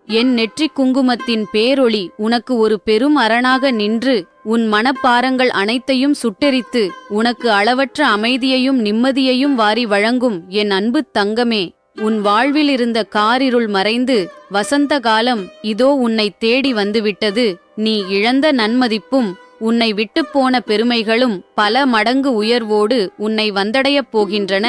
என் நெற்றிக் குங்குமத்தின் பேரொளி உனக்கு ஒரு பெரும் அரணாக நின்று உன் மனப்பாரங்கள் அனைத்தையும் சுட்டெரித்து உனக்கு அளவற்ற அமைதியையும் நிம்மதியையும் வாரி வழங்கும் என் அன்பு தங்கமே. உன் வாழ்வில் இருந்த காரிருள் மறைந்து வசந்த காலம் இதோ உன்னை தேடி வந்துவிட்டது. நீ இழந்த நன்மதிப்பும் உன்னை விட்டுப்போன பெருமைகளும் பல மடங்கு உயர்வோடு உன்னை வந்தடையப் போகின்றன.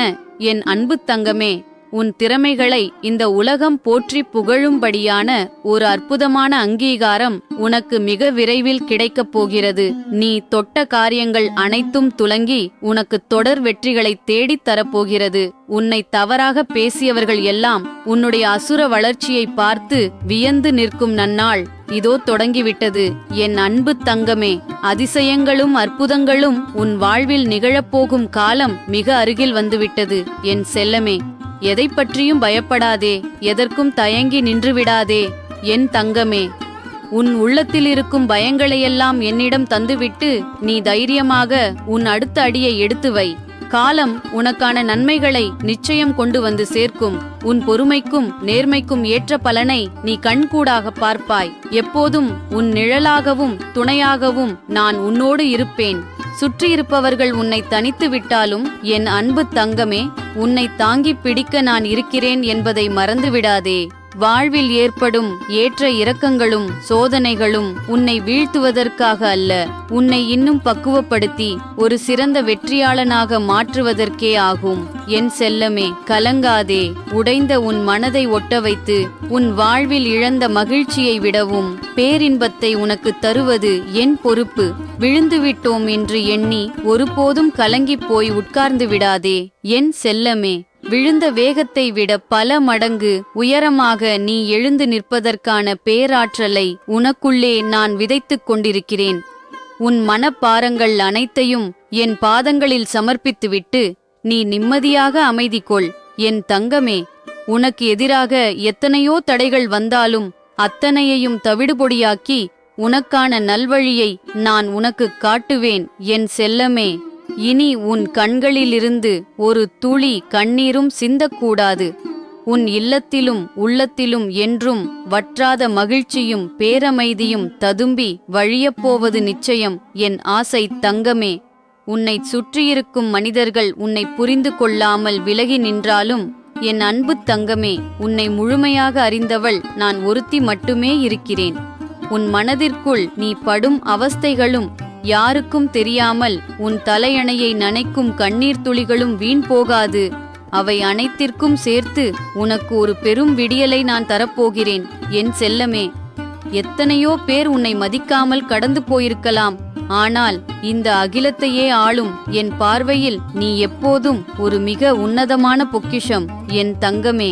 என் அன்பு தங்கமே, உன் திறமைகளை இந்த உலகம் போற்றி புகழும்படியான ஒரு அற்புதமான அங்கீகாரம் உனக்கு மிக விரைவில் கிடைக்கப் போகிறது. நீ தொட்ட காரியங்கள் அனைத்தும் துலங்கி உனக்கு தொடர் வெற்றிகளை தேடித் தரப்போகிறது. உன்னை தவறாக பேசியவர்கள் எல்லாம் உன்னுடைய அசுர வளர்ச்சியை பார்த்து வியந்து நிற்கும் நன்னாள் இதோ தொடங்கிவிட்டது. என் அன்பு தங்கமே, அதிசயங்களும் அற்புதங்களும் உன் வாழ்வில் நிகழப்போகும் காலம் மிக அருகில் வந்துவிட்டது. என் செல்லமே, எதை பற்றியும் பயப்படாதே, எதற்கும் தயங்கி நின்றுவிடாதே. என் தங்கமே, உன் உள்ளத்தில் இருக்கும் பயங்களையெல்லாம் என்னிடம் தந்துவிட்டு நீ தைரியமாக உன் அடுத்த அடியை எடுத்து வை. காலம் உனக்கான நன்மைகளை நிச்சயம் கொண்டு வந்து சேர்க்கும். உன் பொறுமைக்கும் நேர்மைக்கும் ஏற்ற பலனை நீ கண்கூடாக பார்ப்பாய். எப்போதும் உன் நிழலாகவும் துணையாகவும் நான் உன்னோடு இருப்பேன். சுற்றியிருப்பவர்கள் உன்னை தனித்து விட்டாலும் என் அன்பு தங்கமே, உன்னை தாங்கிப் பிடிக்க நான் இருக்கிறேன் என்பதை மறந்துவிடாதே. வாழ்வில் ஏற்படும் ஏற்ற இறக்கங்களும் சோதனைகளும் உன்னை வீழ்த்துவதற்காக அல்ல, உன்னை இன்னும் பக்குவப்படுத்தி ஒரு சிறந்த வெற்றியாளனாக மாற்றுவதற்கே ஆகும். என் செல்லமே, கலங்காதே. உடைந்த உன் மனதை ஒட்ட வைத்து உன் வாழ்வில் இழந்த மகிழ்ச்சியை விடவும் பேரின்பத்தை உனக்கு தருவது என் பொறுப்பு. விழுந்துவிட்டோம் என்று எண்ணி ஒருபோதும் கலங்கிப் போய் உட்கார்ந்து விடாதே. என் செல்லமே, விழுந்த வேகத்தை விட பல மடங்கு உயரமாக நீ எழுந்து நிற்பதற்கான பேராற்றலை உனக்குள்ளே நான் விதைத்துக் கொண்டிருக்கிறேன். உன் மனப்பாரங்கள் அனைத்தையும் என் பாதங்களில் சமர்ப்பித்துவிட்டு நீ நிம்மதியாக அமைதி கொள். என் தங்கமே, உனக்கு எதிராக எத்தனையோ தடைகள் வந்தாலும் அத்தனையையும் தவிடுபொடியாக்கி உனக்கான நல்வழியை நான் உனக்கு காட்டுவேன். என் செல்லமே, இனி உன் கண்களிலிருந்து ஒரு துளி கண்ணீரும் சிந்தக்கூடாது. உன் இல்லத்திலும் உள்ளத்திலும் என்றும் வற்றாத மகிழ்ச்சியும் பேரமைதியும் ததும்பி வழியப்போவது நிச்சயம். என் ஆசை தங்கமே, உன்னை சுற்றியிருக்கும் மனிதர்கள் உன்னை புரிந்து கொள்ளாமல் விலகி நின்றாலும் என் அன்பு தங்கமே, உன்னை முழுமையாக அறிந்தவள் நான் ஒருத்தி மட்டுமே இருக்கிறேன். உன் மனதிற்குள் நீ படும் அவஸ்தைகளும் யாருக்கும் தெரியாமல் உன் தலையணையை நனைக்கும் கண்ணீர் துளிகளும் வீண் போகாது. அவை அனைத்திற்கும் சேர்த்து உனக்கு ஒரு பெரும் விடியலை நான் தரப்போகிறேன். என் செல்லமே, எத்தனையோ பேர் உன்னை மதிக்காமல் கடந்து போயிருக்கலாம். ஆனால் இந்த அகிலத்தையே ஆளும் என் பார்வையில் நீ எப்போதும் ஒரு மிக உன்னதமான பொக்கிஷம். என் தங்கமே,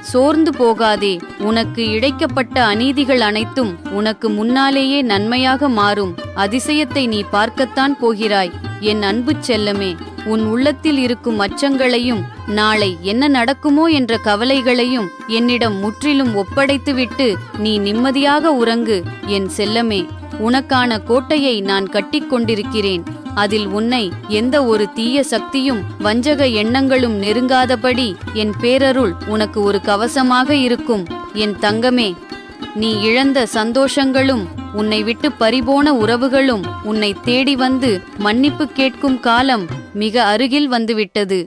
சோர்ந்து போகாதே. உனக்கு இழைக்கப்பட்ட அநீதிகள் அனைத்தும் உனக்கு முன்னாலேயே நன்மையாக மாறும் அதிசயத்தை நீ பார்க்கத்தான் போகிறாய். என் அன்பு செல்லமே, உன் உள்ளத்தில் இருக்கும் அச்சங்களையும் நாளை என்ன நடக்குமோ என்ற கவலைகளையும் என்னிடம் முற்றிலும் ஒப்படைத்துவிட்டு நீ நிம்மதியாக உறங்கு. என் செல்லமே, உனக்கான கோட்டையை நான் கட்டிக்கொண்டிருக்கிறேன். அதில் உன்னை எந்த ஒரு தீய சக்தியும் வஞ்சக எண்ணங்களும் நெருங்காதபடி என் பேரருள் உனக்கு ஒரு கவசமாக இருக்கும். என் தங்கமே, நீ இழந்த சந்தோஷங்களும் உன்னை விட்டு பறிபோன உறவுகளும் உன்னை தேடி வந்து மன்னிப்பு கேட்கும் காலம் மிக அருகில் வந்துவிட்டது.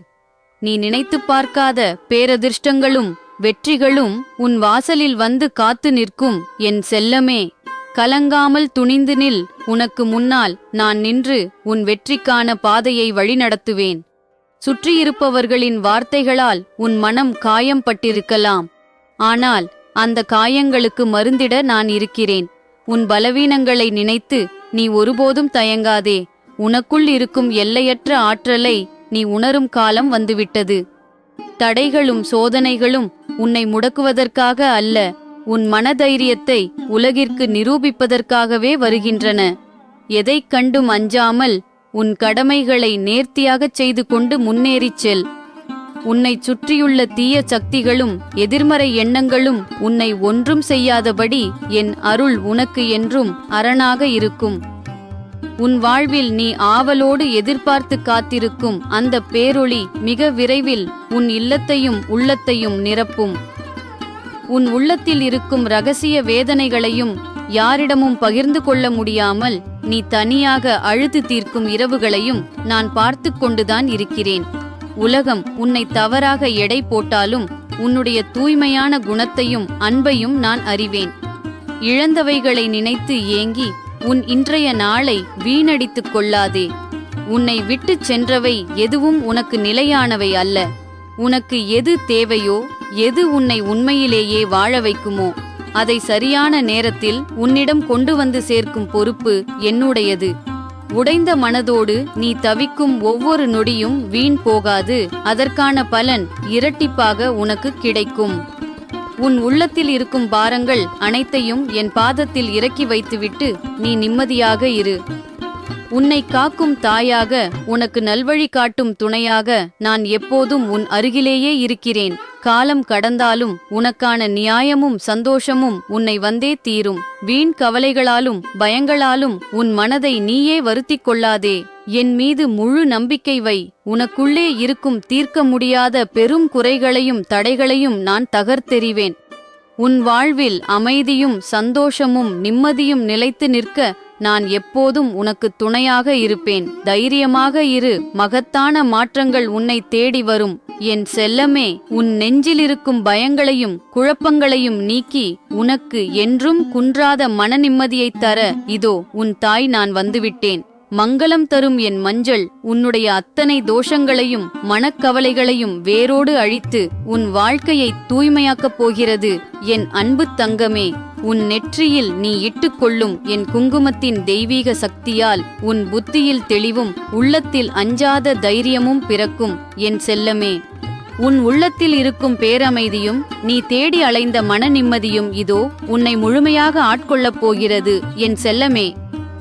நீ நினைத்து பார்க்காத பேரதிர்ஷ்டங்களும் வெற்றிகளும் உன் வாசலில் வந்து காத்து நிற்கும். என் செல்லமே, கலங்காமல் துணிந்து நில். உனக்கு முன்னால் நான் நின்று உன் வெற்றிக்கான பாதையை வழிநடத்துவேன். சுற்றியிருப்பவர்களின் வார்த்தைகளால் உன் மனம் காயம் பட்டிருக்கலாம். ஆனால் அந்த காயங்களுக்கு மருந்திட நான் இருக்கிறேன். உன் பலவீனங்களை நினைத்து நீ ஒருபோதும் தயங்காதே. உனக்குள் இருக்கும் எல்லையற்ற ஆற்றலை நீ உணரும் காலம் வந்துவிட்டது. தடைகளும் சோதனைகளும் உன்னை முடக்குவதற்காக அல்ல, உன் மனதைரியத்தை உலகிற்கு நிரூபிப்பதற்காகவே வருகின்றன. எதைக் கண்டும் அஞ்சாமல் உன் கடமைகளை நேர்த்தியாகச் செய்து கொண்டு முன்னேறிச் செல். உன்னை சுற்றியுள்ள தீய சக்திகளும் எதிர்மறை எண்ணங்களும் உன்னை ஒன்றும் செய்யாதபடி என் அருள் உனக்கு என்றும் அரணாக இருக்கும். உன் வாழ்வில் நீ ஆவலோடு எதிர்பார்த்து காத்திருக்கும் அந்த பேரொளி மிக விரைவில் உன் இல்லத்தையும் உள்ளத்தையும் நிரப்பும். உன் உள்ளத்தில் இருக்கும் ரகசிய வேதனைகளையும் யாரிடமும் பகிர்ந்து கொள்ள முடியாமல் நீ தனியாக அழுது தீர்க்கும் இரவுகளையும் நான் பார்த்து கொண்டுதான் இருக்கிறேன். உலகம் உன்னை தவறாக எடை போட்டாலும் உன்னுடைய தூய்மையான குணத்தையும் அன்பையும் நான் அறிவேன். இழந்தவைகளை நினைத்து ஏங்கி உன் இன்றைய நாளை வீணடித்துக் கொள்ளாதே. உன்னை விட்டுச் சென்றவை எதுவும் உனக்கு நிலையானவை அல்ல. உனக்கு எது தேவையோ, எது உன்னை உண்மையிலேயே வாழ வைக்குமோ அதை சரியான நேரத்தில் உன்னிடம் கொண்டு வந்து சேர்க்கும் பொறுப்பு என்னுடையது. உடைந்த மனதோடு நீ தவிக்கும் ஒவ்வொரு நொடியும் வீண் போகாது. அதற்கான பலன் இரட்டிப்பாக உனக்கு கிடைக்கும். உன் உள்ளத்தில் இருக்கும் பாரங்கள் அனைத்தையும் என் பாதத்தில் இறக்கி வைத்துவிட்டு நீ நிம்மதியாக இரு. உன்னை காக்கும் தாயாக, உனக்கு நல்வழி காட்டும் துணையாக நான் எப்போதும் உன் அருகிலேயே இருக்கிறேன். காலம் கடந்தாலும் உனக்கான நியாயமும் சந்தோஷமும் உன்னை வந்தே தீரும். வீண் கவலைகளாலும் பயங்களாலும் உன் மனதை நீயே வருத்திக் கொள்ளாதே. என் மீது முழு நம்பிக்கை வை. உனக்குள்ளே இருக்கும் தீர்க்க முடியாத பெரும் குறைகளையும் தடைகளையும் நான் தகர்த்தெறிவேன். உன் வாழ்வில் அமைதியும் சந்தோஷமும் நிம்மதியும் நிலைத்து நிற்க நான் எப்போதும் உனக்கு துணையாக இருப்பேன். தைரியமாக இரு. மகத்தான மாற்றங்கள் உன்னை தேடி வரும். என் செல்லமே, உன் நெஞ்சிலிருக்கும் பயங்களையும் குழப்பங்களையும் நீக்கி உனக்கு என்றும் குன்றாத மன நிம்மதியைத் தர இதோ உன் தாய் நான் வந்துவிட்டேன். மங்களம் தரும் என் மஞ்சள் உன்னுடைய அத்தனை தோஷங்களையும் மனக்கவலைகளையும் வேரோடு அழித்து உன் வாழ்க்கையை தூய்மையாக்கப் போகிறது. என் அன்பு தங்கமே, உன் நெற்றியில் நீ இட்டுக்கொள்ளும் என் குங்குமத்தின் தெய்வீக சக்தியால் உன் புத்தியில் தெளிவும் உள்ளத்தில் அஞ்சாத தைரியமும் பிறக்கும். என் செல்லமே, உன் உள்ளத்தில் இருக்கும் பேரமைதியும் நீ தேடி அலைந்த மன நிம்மதியும் இதோ உன்னை முழுமையாக ஆட்கொள்ளப் போகிறது. என் செல்லமே,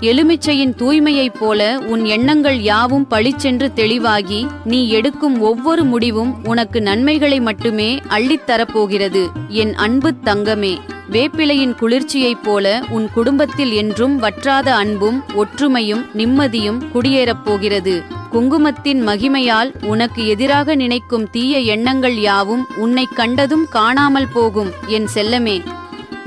எலுமிச்சையின் தூய்மையைப் போல உன் எண்ணங்கள் யாவும் பளிச்சென்று தெளிவாகி நீ எடுக்கும் ஒவ்வொரு முடிவும் உனக்கு நன்மைகளை மட்டுமே அள்ளித்தரப்போகிறது. என் அன்பு தங்கமே, வேப்பிலையின் குளிர்ச்சியைப் போல உன் குடும்பத்தில் என்றும் வற்றாத அன்பும் ஒற்றுமையும் நிம்மதியும் குடியேறப் போகிறது. குங்குமத்தின் மகிமையால் உனக்கு எதிராக நினைக்கும் தீய எண்ணங்கள் யாவும் உன்னை கண்டதும் காணாமல் போகும். என் செல்லமே,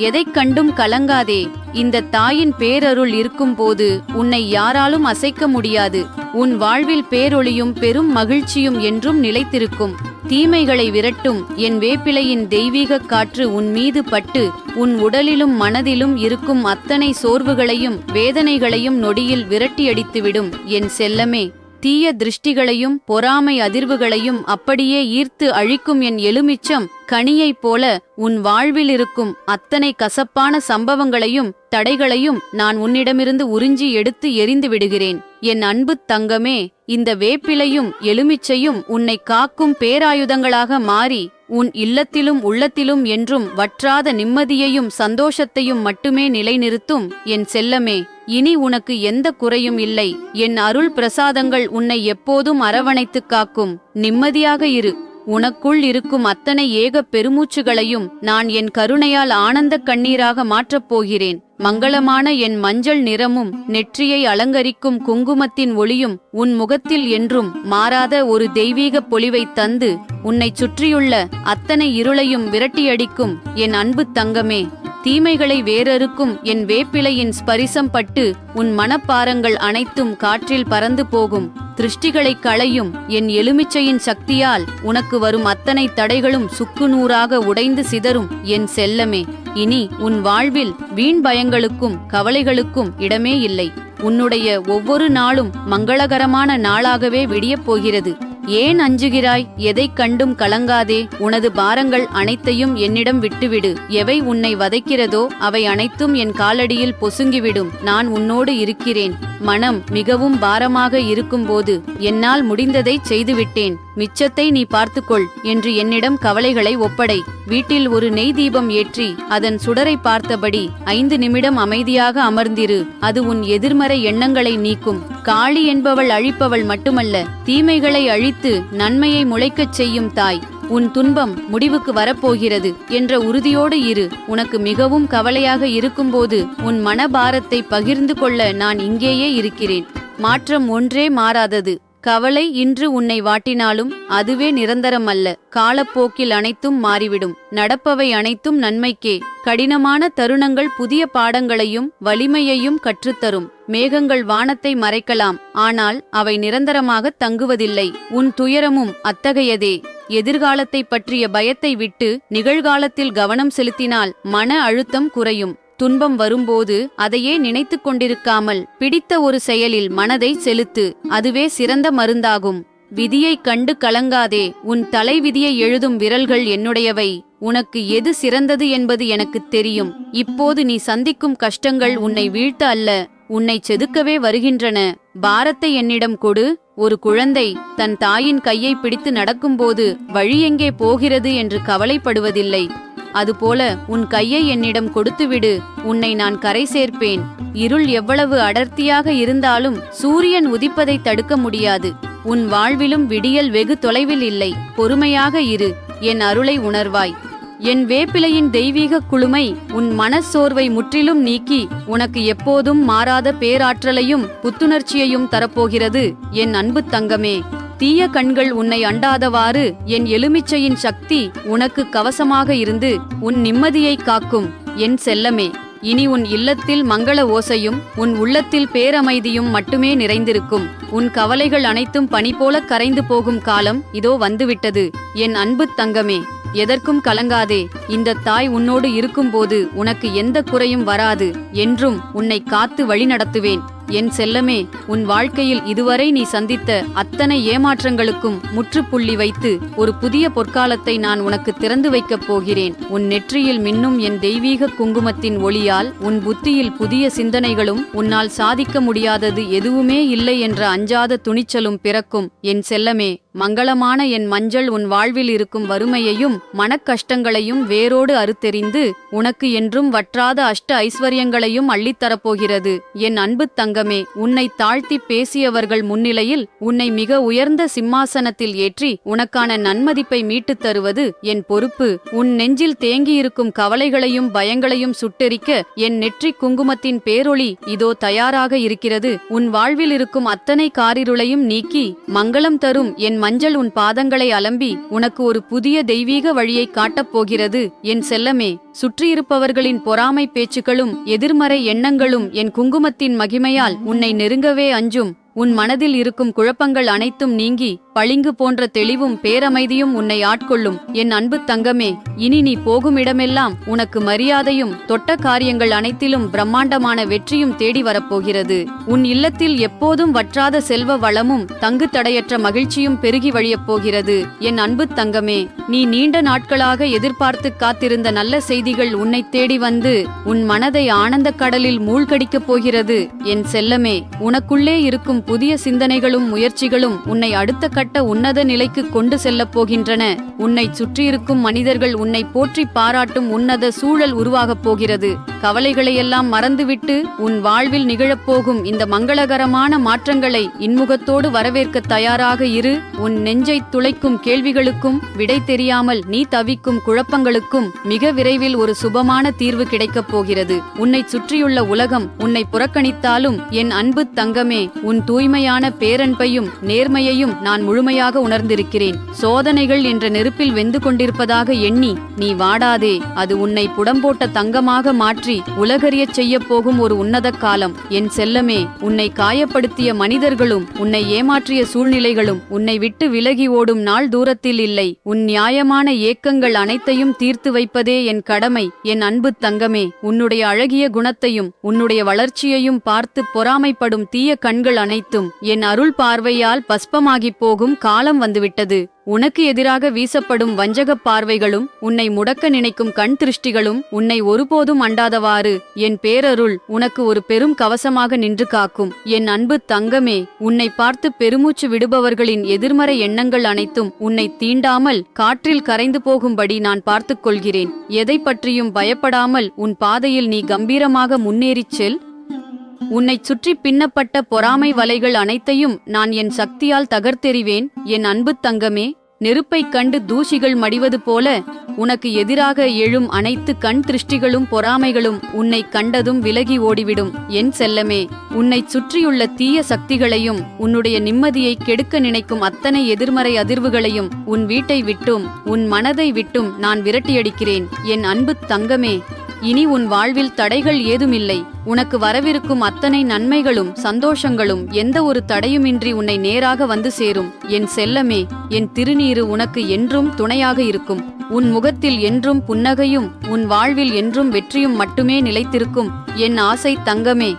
எதைக் கண்டும் கலங்காதே. இந்த தாயின் பேரருள் இருக்கும்போது உன்னை யாராலும் அசைக்க முடியாது. உன் வாழ்வில் பேரொளியும் பெரும் மகிழ்ச்சியும் என்றும் நிலைத்திருக்கும். தீமைகளை விரட்டும் என் வேப்பிலையின் தெய்வீக காற்று உன் மீது பட்டு உன் உடலிலும் மனதிலும் இருக்கும் அத்தனை சோர்வுகளையும் வேதனைகளையும் நொடியில் விரட்டியடித்துவிடும். என் செல்லமே, தீய திருஷ்டிகளையும் பொறாமை அதிர்வுகளையும் அப்படியே ஈர்த்து அழிக்கும் என் எலுமிச்சம் கனியைப் போல உன் வாழ்வில் இருக்கும் அத்தனை கசப்பான சம்பவங்களையும் தடைகளையும் நான் உன்னிடமிருந்து உறிஞ்சி எடுத்து எரிந்து விடுகிறேன். என் அன்பு தங்கமே, இந்த வேப்பிலையும் எலுமிச்சையும் உன்னை காக்கும் பேராயுதங்களாக மாறி உன் இல்லத்திலும் உள்ளத்திலும் என்றும் வற்றாத நிம்மதியையும் சந்தோஷத்தையும் மட்டுமே நிலைநிறுத்தும். என் செல்லமே, இனி உனக்கு எந்த குறையும் இல்லை. என் அருள் பிரசாதங்கள் உன்னை எப்போதும் அரவணைத்துக் காக்கும். நிம்மதியாக இரு. உனக்குள் இருக்கும் அத்தனை ஏக பெருமூச்சுகளையும் நான் என் கருணையால் ஆனந்த கண்ணீராக மாற்றப் போகிறேன். மங்களமான என் மஞ்சள் நிறமும் நெற்றியை அலங்கரிக்கும் குங்குமத்தின் ஒளியும் உன் முகத்தில் என்றும் மாறாத ஒரு தெய்வீக பொலிவை தந்து உன்னை சுற்றியுள்ள அத்தனை இருளையும் விரட்டியடிக்கும். என் அன்பு தங்கமே, தீமைகளை வேறறுக்கும் என் வேப்பிலையின் ஸ்பரிசம் பட்டு உன் மனப்பாரங்கள் அனைத்தும் காற்றில் பறந்து போகும். திருஷ்டிகளை களையும் என் எலுமிச்சையின் சக்தியால் உனக்கு வரும் அத்தனை தடைகளும் சுக்குநூறாக உடைந்து சிதறும். என் செல்லமே, இனி உன் வாழ்வில் வீண் பயங்களுக்கும் கவலைகளுக்கும் இடமே இல்லை. உன்னுடைய ஒவ்வொரு நாளும் மங்களகரமான நாளாகவே விடியப் போகிறது. ஏன் அஞ்சுகிறாய்? எதைக் கண்டும் கலங்காதே. உனது பாரங்கள் அனைத்தையும் என்னிடம் விட்டுவிடு. எவை உன்னை வதைக்கிறதோ அவை அனைத்தும் என் காலடியில் பொசுங்கிவிடும். நான் உன்னோடு இருக்கிறேன். மனம் மிகவும் பாரமாக இருக்கும்போது என்னால் முடிந்ததை செய்துவிட்டேன், மிச்சத்தை நீ பார்த்துக்கொள் என்று என்னிடம் கவலைகளை ஒப்படை. வீட்டில் ஒரு நெய் தீபம் ஏற்றி அதன் சுடரை பார்த்தபடி 5 நிமிடம் அமைதியாக அமர்ந்திரு. அது உன் எதிர்மறை எண்ணங்களை நீக்கும். காளி என்பவள் அழிப்பவள் மட்டுமல்ல, தீமைகளை அழித்து நன்மையை முளைக்கச் செய்யும் தாய். உன் துன்பம் முடிவுக்கு வரப்போகிறது என்ற உறுதியோடு இரு. உனக்கு மிகவும் கவலையாக இருக்கும்போது உன் மனபாரத்தை பகிர்ந்து கொள்ள நான் இங்கேயே இருக்கிறேன். மாற்றம் ஒன்றே மாறாதது. கவலை இன்று உன்னை வாட்டினாலும் அதுவே நிரந்தரமல்ல. காலப்போக்கில் அனைத்தும் மாறிவிடும். நடப்பவை அனைத்தும் நன்மைக்கே. கடினமான தருணங்கள் புதிய பாடங்களையும் வலிமையையும் கற்றுத்தரும். மேகங்கள் வானத்தை மறைக்கலாம், ஆனால் அவை நிரந்தரமாக தங்குவதில்லை. உன் துயரமும் அத்தகையதே. எதிர்காலத்தை பற்றிய பயத்தை விட்டு நிகழ்காலத்தில் கவனம் செலுத்தினால் மன அழுத்தம் குறையும். துன்பம் வரும்போது அதையே நினைத்துக் கொண்டிருக்காமல் பிடித்த ஒரு செயலில் மனதை செலுத்து. அதுவே சிறந்த மருந்தாகும். விதியைக் கண்டு கலங்காதே. உன் தலைவிதியை எழுதும் விரல்கள் என்னுடையவை. உனக்கு எது சிறந்தது என்பது எனக்குத் தெரியும். இப்போது நீ சந்திக்கும் கஷ்டங்கள் உன்னை வீழ்த்த அல்ல, உன்னை செதுக்கவே வருகின்றன. பாரத்தை என்னிடம் கொடு. ஒரு குழந்தை தன் தாயின் கையை பிடித்து நடக்கும்போது வழி எங்கே போகிறது என்று கவலைப்படுவதில்லை. அதுபோல உன் கையை என்னிடம் கொடுத்துவிடு. உன்னை நான் கரை சேர்ப்பேன். இருள் எவ்வளவு அடர்த்தியாக இருந்தாலும் சூரியன் உதிப்பதை தடுக்க முடியாது. உன் வாழ்விலும் விடியல் வெகு தொலைவில் இல்லை. பொறுமையாக இரு. என் அருளை உணர்வாய். என் வேப்பிலையின் தெய்வீக குளுமை உன் மனச்சோர்வை முற்றிலும் நீக்கி உனக்கு எப்போதும் மாறாத பேராற்றலையும் புத்துணர்ச்சியையும் தரப்போகிறது. என் அன்பு தங்கமே, தீய கண்கள் உன்னை அண்டாதவாறு என் எலுமிச்சையின் சக்தி உனக்கு கவசமாக இருந்து உன் நிம்மதியை காக்கும். என் செல்லமே, இனி உன் இல்லத்தில் மங்கள ஓசையும் உன் உள்ளத்தில் பேரமைதியும் மட்டுமே நிறைந்திருக்கும். உன் கவலைகள் அனைத்தும் பனி போல கரைந்து போகும் காலம் இதோ வந்துவிட்டது. என் அன்பு தங்கமே, எதற்கும் கலங்காதே. இந்த தாய் உன்னோடு இருக்கும்போது உனக்கு எந்த குறையும் வராது. என்றும் உன்னை காத்து வழிநடத்துவேன். என் செல்லமே, உன் வாழ்க்கையில் இதுவரை நீ சந்தித்த அத்தனை ஏமாற்றங்களுக்கும் முற்றுப்புள்ளி வைத்து ஒரு புதிய பொற்காலத்தை நான் உனக்கு திறந்து வைக்கப் போகிறேன். உன் நெற்றியில் மின்னும் என் தெய்வீக குங்குமத்தின் ஒளியால் உன் புத்தியில் புதிய சிந்தனைகளும் உன்னால் சாதிக்க முடியாதது எதுவுமே இல்லை என்ற அஞ்சாத துணிச்சலும் பிறக்கும். என் செல்லமே, மங்களமான என் மஞ்சள் உன் வாழ்வில் இருக்கும் வறுமையையும் மனக்கஷ்டங்களையும் வேரோடு அறுத்தெறிந்து உனக்கு என்றும் வற்றாத அஷ்ட ஐஸ்வர்யங்களையும் அள்ளித்தரப்போகிறது. என் அன்பு தங்கமே, உன்னை தாழ்த்தி பேசியவர்கள் முன்னிலையில் உன்னை மிக உயர்ந்த சிம்மாசனத்தில் ஏற்றி உனக்கான நன்மதிப்பை மீட்டுத் தருவது என் பொறுப்பு. உன் நெஞ்சில் தேங்கியிருக்கும் கவலைகளையும் பயங்களையும் சுட்டெரிக்க என் நெற்றி குங்குமத்தின் பேரொளி இதோ தயாராக இருக்கிறது. உன் வாழ்வில் இருக்கும் அத்தனை காரிருளையும் நீக்கி மங்களம் தரும் என் மஞ்சள் உன் பாதங்களை அலம்பி உனக்கு ஒரு புதிய தெய்வீக வழியை காட்டப் போகிறது. என் செல்லமே, சுற்றியிருப்பவர்களின் பொறாமை பேச்சுக்களும் எதிர்மறை எண்ணங்களும் என் குங்குமத்தின் மகிமையால் உன்னை நெருங்கவே அஞ்சும். உன் மனதில் இருக்கும் குழப்பங்கள் அனைத்தும் நீங்கி பளிங்கு போன்ற தெளிவும் பேரமைதியும் உன்னை ஆட்கொள்ளும். என் அன்பு தங்கமே, இனி நீ போகும் இடமெல்லாம் உனக்கு மரியாதையும் தொட்ட காரியங்கள் அனைத்திலும் பிரம்மாண்டமான வெற்றியும் தேடி வரப்போகிறது. உன் இல்லத்தில் எப்போதும் வற்றாத செல்வ வளமும் தங்கு தடையற்ற மகிழ்ச்சியும் பெருகி வழியப் போகிறது. என் அன்பு தங்கமே, நீ நீண்ட நாட்களாக எதிர்பார்த்து காத்திருந்த நல்ல செய்திகள் உன்னை தேடி வந்து உன் மனதை ஆனந்த கடலில் மூழ்கடிக்கப் போகிறது. என் செல்லமே, உனக்குள்ளே இருக்கும் புதிய சிந்தனைகளும் முயற்சிகளும் உன்னை அடுத்த கட்ட உன்னத நிலைக்கு கொண்டு செல்லப் போகின்றன. உன்னை சுற்றியிருக்கும் மனிதர்கள் உன்னை போற்றி பாராட்டும் உன்னத சூழல் உருவாகப் போகிறது. கவலைகளையெல்லாம் மறந்துவிட்டு உன் வாழ்வில் நிகழப்போகும் இந்த மங்களகரமான மாற்றங்களை இன்முகத்தோடு வரவேற்க தயாராக இரு. உன் நெஞ்சை துளைக்கும் கேள்விகளுக்கும் விடை தெரியாமல் நீ தவிக்கும் குழப்பங்களுக்கும் மிக விரைவில் ஒரு சுபமான தீர்வு கிடைக்கப் போகிறது. உன்னை சுற்றியுள்ள உலகம் உன்னை புறக்கணித்தாலும் என் அன்பு தங்கமே, உன் தூய்மையான பேரன்பையும் நேர்மையையும் நான் முழுமையாக உணர்ந்திருக்கிறேன். சோதனைகள் என்ற நெருப்பில் வெந்து கொண்டிருப்பதாக எண்ணி நீ வாடாதே. அது உன்னை புடம்போட்ட தங்கமாக மாற்றி உலகறியச் செய்யப் போகும் ஒரு உன்னத காலம். என் செல்லமே, உன்னை காயப்படுத்திய மனிதர்களும் உன்னை ஏமாற்றிய சூழ்நிலைகளும் உன்னை விட்டு விலகி ஓடும் நாள் தூரத்தில் இல்லை. உன் நியாயமான ஏக்கங்கள் அனைத்தையும் தீர்த்து வைப்பதே என் கடமை. என் அன்பு தங்கமே, உன்னுடைய அழகிய குணத்தையும் உன்னுடைய வளர்ச்சியையும் பார்த்து பொறாமைப்படும் தீய கண்கள் அனைத்தும் என் அருள் பார்வையால் பஸ்பமாகிப் போகும் காலம் வந்துவிட்டது. உனக்கு எதிராக வீசப்படும் வஞ்சகப் பார்வைகளும் உன்னை முடக்க நினைக்கும் கண் திருஷ்டிகளும் உன்னை ஒருபோதும் அண்டாதவாறு என் பேரருள் உனக்கு ஒரு பெரும் கவசமாக நின்று காக்கும். என் அன்பு தங்கமே, உன்னை பார்த்து பெருமூச்சு விடுபவர்களின் எதிர்மறை எண்ணங்கள் அனைத்தும் உன்னை தீண்டாமல் காற்றில் கரைந்து போகும்படி நான் பார்த்துக் கொள்கிறேன். எதை பற்றியும் பயப்படாமல் உன் பாதையில் நீ கம்பீரமாக முன்னேறிச் செல். உன்னை சுற்றி பின்னப்பட்ட பொறாமை வலைகள் அனைத்தையும் நான் என் சக்தியால் தகர்த்தெறிவேன். என் அன்பு தங்கமே, நெருப்பைக் கண்டு தூசிகள் மடிவது போல உனக்கு எதிராக எழும் அனைத்து கண் திருஷ்டிகளும் பொறாமைகளும் உன்னை கண்டதும் விலகி ஓடிவிடும். என் செல்லமே, உன்னைச் சுற்றியுள்ள தீய சக்திகளையும் உன்னுடைய நிம்மதியை கெடுக்க நினைக்கும் அத்தனை எதிர்மறை அதிர்வுகளையும் உன் வீட்டை விட்டும் உன் மனதை விட்டும் நான் விரட்டியடிக்கிறேன். என் அன்பு தங்கமே, இனி உன் வாழ்வில் தடைகள் ஏதுமில்லை. உனக்கு வரவிருக்கும் அத்தனை நன்மைகளும் சந்தோஷங்களும் எந்த ஒரு தடையுமின்றி உன்னை நேராக வந்து சேரும். என் செல்லமே, என் திருநீறு உனக்கு என்றும் துணையாக இருக்கும். உன் முகத்தில் என்றும் புன்னகையும் உன் வாழ்வில் என்றும் வெற்றியும் மட்டுமே நிலைத்திருக்கும். என் ஆசை தங்கமே,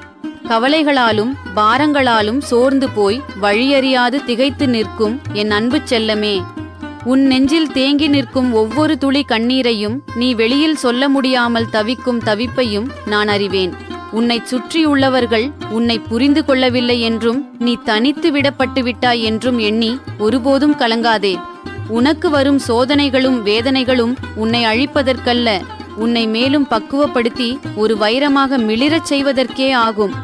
கவலைகளாலும் பாரங்களாலும் சோர்ந்து போய் வழியறியாது திகைத்து நிற்கும் என் அன்பு செல்லமே, உன் நெஞ்சில் தேங்கி நிற்கும் ஒவ்வொரு துளி கண்ணீரையும் நீ வெளியில் சொல்ல முடியாமல் தவிக்கும் தவிப்பையும் நான் அறிவேன். உன்னைச் சுற்றியுள்ளவர்கள் உன்னை புரிந்து கொள்ளவில்லை என்றும் நீ தனித்து விடப்பட்டு விட்டாய் என்றும் எண்ணி ஒருபோதும் கலங்காதே. உனக்கு வரும் சோதனைகளும் வேதனைகளும் உன்னை அழிப்பதற்கல்ல, உன்னை மேலும் பக்குவப்படுத்தி ஒரு வைரமாக மிளிரச் செய்வதற்கே ஆகும்.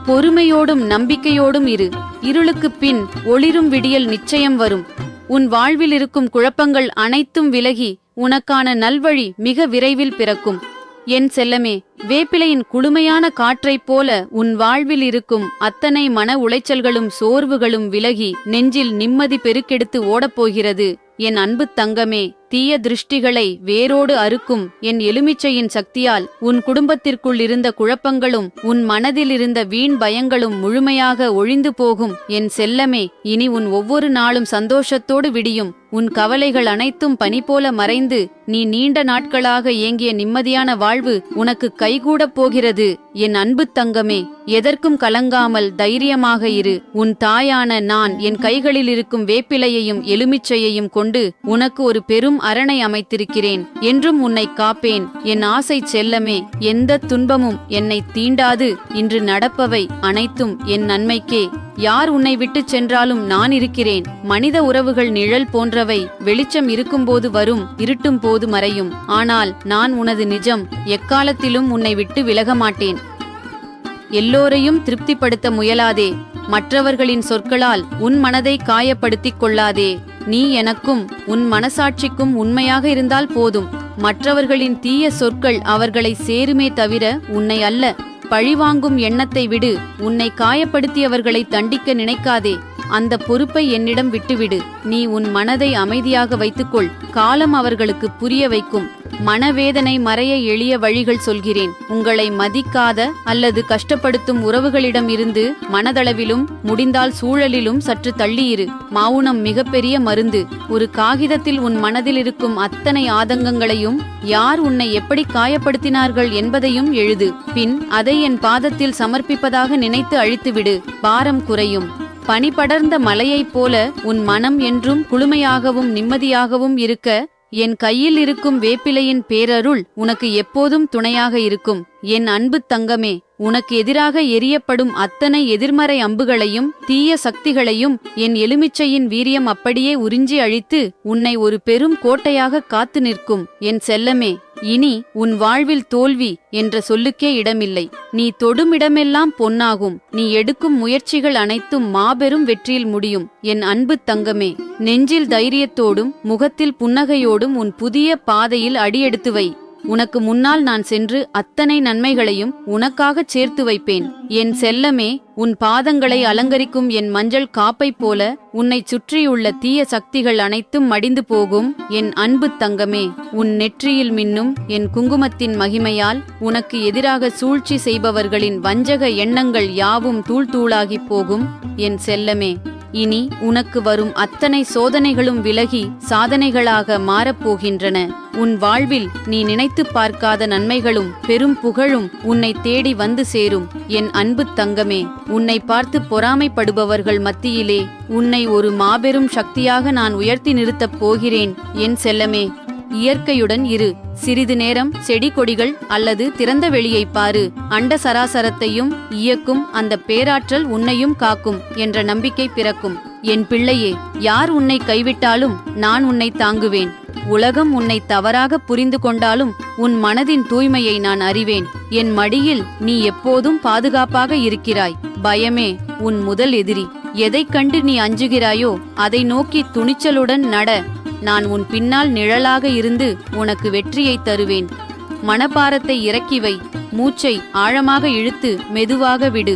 பொறுமையோடும் நம்பிக்கையோடும் இரு. இருளுக்குப் பின் ஒளிரும் விடியல் நிச்சயம் வரும். உன் வாழ்வில் இருக்கும் குழப்பங்கள் அனைத்தும் விலகி உனக்கான நல்வழி மிக விரைவில் பிறக்கும். என் செல்லமே, வேப்பிலையின் குளுமையான காற்றைப் போல உன் வாழ்வில் இருக்கும் அத்தனை மன உளைச்சல்களும் சோர்வுகளும் விலகி நெஞ்சில் நிம்மதி பெருக்கெடுத்து ஓடப்போகிறது. என் அன்பு தங்கமே, தீய திருஷ்டிகளை வேரோடு அறுக்கும் என் எலுமிச்சையின் சக்தியால் உன் குடும்பத்திற்குள் இருந்த குழப்பங்களும் உன் மனதில் இருந்த வீண் பயங்களும் முழுமையாக ஒழிந்து போகும். என் செல்லமே, இனி உன் ஒவ்வொரு நாளும் சந்தோஷத்தோடு விடியும். உன் கவலைகள் அனைத்தும் பனி போல மறைந்து நீ நீண்ட நாட்களாக ஏங்கிய நிம்மதியான வாழ்வு உனக்கு கைகூடப் போகிறது. என் அன்பு தங்கமே, எதற்கும் கலங்காமல் தைரியமாக இரு. உன் தாயான நான் என் கைகளில் இருக்கும் வேப்பிலையையும் எலுமிச்சையையும் கொண்டு உனக்கு ஒரு பெரும் அரணை அமைத்திருக்கிறேன். என்றும் உன்னை காப்பேன். என் ஆசை செல்லமே, எந்த துன்பமும் என்னை தீண்டாது. இன்று நடப்பவை அனைத்தும் என் நன்மைக்கே. யார் உன்னை விட்டுச் சென்றாலும் நான் இருக்கிறேன். மனித உறவுகள் நிழல் போன்றவை. வெளிச்சம் இருக்கும்போது வரும், இருட்டும் போது மறையும். ஆனால் நான் உனது நிஜம். எக்காலத்திலும் உன்னை விட்டு விலக மாட்டேன். எல்லோரையும் திருப்திப்படுத்த முயலாதே. மற்றவர்களின் சொற்களால் உன் மனதை காயப்படுத்திக் கொள்ளாதே. நீ எனக்கும் உன் மனசாட்சிக்கும் உண்மையாக இருந்தால் போதும். மற்றவர்களின் தீய சொற்கள் அவர்களை சேருமே தவிர உன்னை அல்ல. பழிவாங்கும் எண்ணத்தை விடு. உன்னை காயப்படுத்தியவர்களை தண்டிக்க நினைக்காதே. அந்த பொறுப்பை என்னிடம் விட்டுவிடு. நீ உன் மனதை அமைதியாக வைத்துக்கொள். காலம் அவர்களுக்கு புரிய வைக்கும். மனவேதனை மறைய எளிய வழிகள் சொல்கிறேன். உங்களை மதிக்காத அல்லது கஷ்டப்படுத்தும் உறவுகளிடம் இருந்து மனதளவிலும் முடிந்தால் சூழலிலும் சற்று தள்ளியிரு. மௌனம் மிகப்பெரிய மருந்து. ஒரு காகிதத்தில் உன் மனதில் இருக்கும் அத்தனை ஆதங்கங்களையும் யார் உன்னை எப்படி காயப்படுத்தினார்கள் என்பதையும் எழுது. பின் அதை என் பாதத்தில் சமர்ப்பிப்பதாக நினைத்து அழித்துவிடு. பாரம் குறையும். பனி படர்ந்த மலையைப் போல உன் மனம் என்றும் குளுமையாகவும் நிம்மதியாகவும் இருக்க என் கையில் இருக்கும் வேப்பிலையின் பேரருள் உனக்கு எப்போதும் துணையாக இருக்கும். என் அன்பு தங்கமே, உனக்கு எதிராக எரியப்படும் அத்தனை எதிர்மறை அம்புகளையும் தீய சக்திகளையும் என் எலுமிச்சையின் வீரியம் அப்படியே உறிஞ்சி அழித்து உன்னை ஒரு பெரும் கோட்டையாக காத்து நிற்கும். என் செல்லமே, இனி உன் வாழ்வில் தோல்வி என்ற சொல்லுக்கே இடமில்லை. நீ தொடும் இடமெல்லாம் பொன்னாகும். நீ எடுக்கும் முயற்சிகள் அனைத்தும் மாபெரும் வெற்றியில் முடியும். என் அன்பு தங்கமே, நெஞ்சில் தைரியத்தோடும் முகத்தில் புன்னகையோடும் உன் புதிய பாதையில் அடியெடுத்து வை. உனக்கு முன்னால் நான் சென்று அத்தனை நன்மைகளையும் உனக்காகச் சேர்த்து வைப்பேன். என் செல்லமே, உன் பாதங்களை அலங்கரிக்கும் என் மஞ்சள் காப்பைப் போல உன்னை சுற்றியுள்ள தீய சக்திகள் அனைத்தும் மடிந்து போகும். என் அன்பு தங்கமே, உன் நெற்றியில் மின்னும் என் குங்குமத்தின் மகிமையால் உனக்கு எதிராக சூழ்ச்சி செய்பவர்களின் வஞ்சக எண்ணங்கள் யாவும் தூள் தூளாகிப் போகும். என் செல்லமே, இனி உனக்கு வரும் அத்தனை சோதனைகளும் விலகி சாதனைகளாக மாறப்போகின்றன. உன் வாழ்வில் நீ நினைத்து பார்க்காத நன்மைகளும் பெரும் புகழும் உன்னை தேடி வந்து சேரும். என் அன்பு தங்கமே, உன்னை பார்த்து பொறாமைப்படுபவர்கள் மத்தியிலே உன்னை ஒரு மாபெரும் சக்தியாக நான் உயர்த்தி நிறுத்தப் போகிறேன். என் செல்லமே, இயற்கையுடன் இரு. சிறிது நேரம் செடி கொடிகள் அல்லது திறந்த வெளியை பாரு. அண்ட சராசரத்தையும் இயக்கும் அந்த பேராற்றல் உன்னையும் காக்கும் என்ற நம்பிக்கை பிறக்கும். என் பிள்ளையே, யார் உன்னை கைவிட்டாலும் நான் உன்னை தாங்குவேன். உலகம் உன்னை தவறாக புரிந்து கொண்டாலும் உன் மனதின் தூய்மையை நான் அறிவேன். என் மடியில் நீ எப்போதும் பாதுகாப்பாக இருக்கிறாய். பயமே உன் முதல் எதிரி. எதைக் கண்டு நீ அஞ்சுகிறாயோ அதை நோக்கி துணிச்சலுடன் நட. நான் உன் பின்னால் நிழலாக இருந்து உனக்கு வெற்றியை தருவேன். மனப்பாரத்தை இறக்கி வை. மூச்சை ஆழமாக இழுத்து மெதுவாக விடு.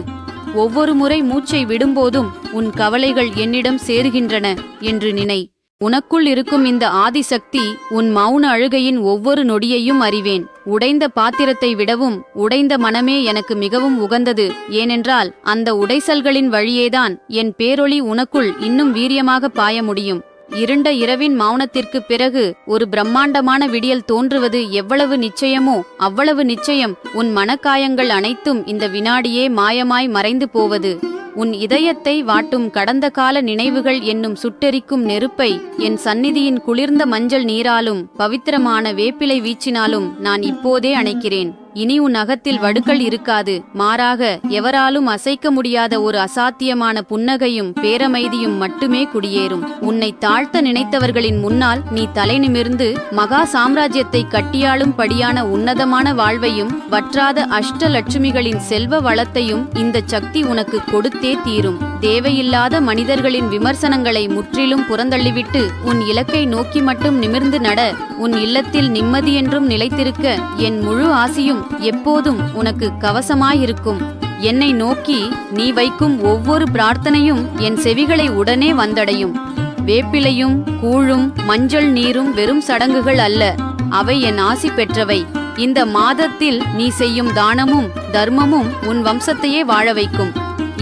ஒவ்வொரு முறை மூச்சை விடும்போதும் உன் கவலைகள் என்னிடம் சேருகின்றன என்று நினை. உனக்குள் இருக்கும் இந்த ஆதிசக்தி உன் மௌன அழுகையின் ஒவ்வொரு நொடியையும் அறிவேன். உடைந்த பாத்திரத்தை விடவும் உடைந்த மனமே எனக்கு மிகவும் உகந்தது. ஏனென்றால் அந்த உடைசல்களின் வழியேதான் என் பேரொளி உனக்குள் இன்னும் வீரியமாக பாய முடியும். இருண்ட இரவின் மௌனத்திற்கு பிறகு ஒரு பிரம்மாண்டமான விடியல் தோன்றுவது எவ்வளவு நிச்சயமோ அவ்வளவு நிச்சயம் உன் மனக்காயங்கள் அனைத்தும் இந்த வினாடியே மாயமாய் மறைந்து போவது. உன் இதயத்தை வாட்டும் கடந்த கால நினைவுகள் என்னும் சுட்டெரிக்கும் நெருப்பை என் சந்நிதியின் குளிர்ந்த மஞ்சள் நீராலும் பவித்திரமான வேப்பிலை வீச்சினாலும் நான் இப்போதே அணைக்கிறேன். இனி உன் அகத்தில் வடுக்கள் இருக்காது. மாறாக எவராலும் அசைக்க முடியாத ஒரு அசாத்தியமான புன்னகையும் பேரமைதியும் மட்டுமே குடியேறும். உன்னை தாழ்த்த நினைத்தவர்களின் முன்னால் நீ தலை நிமிர்ந்து மகா சாம்ராஜ்யத்தை கட்டியாளும் படியான உன்னதமான வாழ்வையும் வற்றாத அஷ்டலட்சுமிகளின் செல்வ வளத்தையும் இந்த சக்தி உனக்கு கொடுத்தே தீரும். தேவையில்லாத மனிதர்களின் விமர்சனங்களை முற்றிலும் புறந்தள்ளிவிட்டு உன் இலக்கை நோக்கி மட்டும் நிமிர்ந்து நட. உன் இல்லத்தில் நிம்மதியென்றும் நிலைத்திருக்க என் முழு ஆசியும் எப்போதும் உனக்கு கவசமாயிருக்கும். என்னை நோக்கி நீ வைக்கும் ஒவ்வொரு பிரார்த்தனையும் என் செவிகளை உடனே வந்தடையும். வேப்பிலையும் கூழும் மஞ்சள் நீரும் வெறும் சடங்குகள் அல்ல, அவை என் ஆசி பெற்றவை. இந்த மாதத்தில் நீ செய்யும் தானமும் தர்மமும் உன் வம்சத்தையே வாழ வைக்கும்.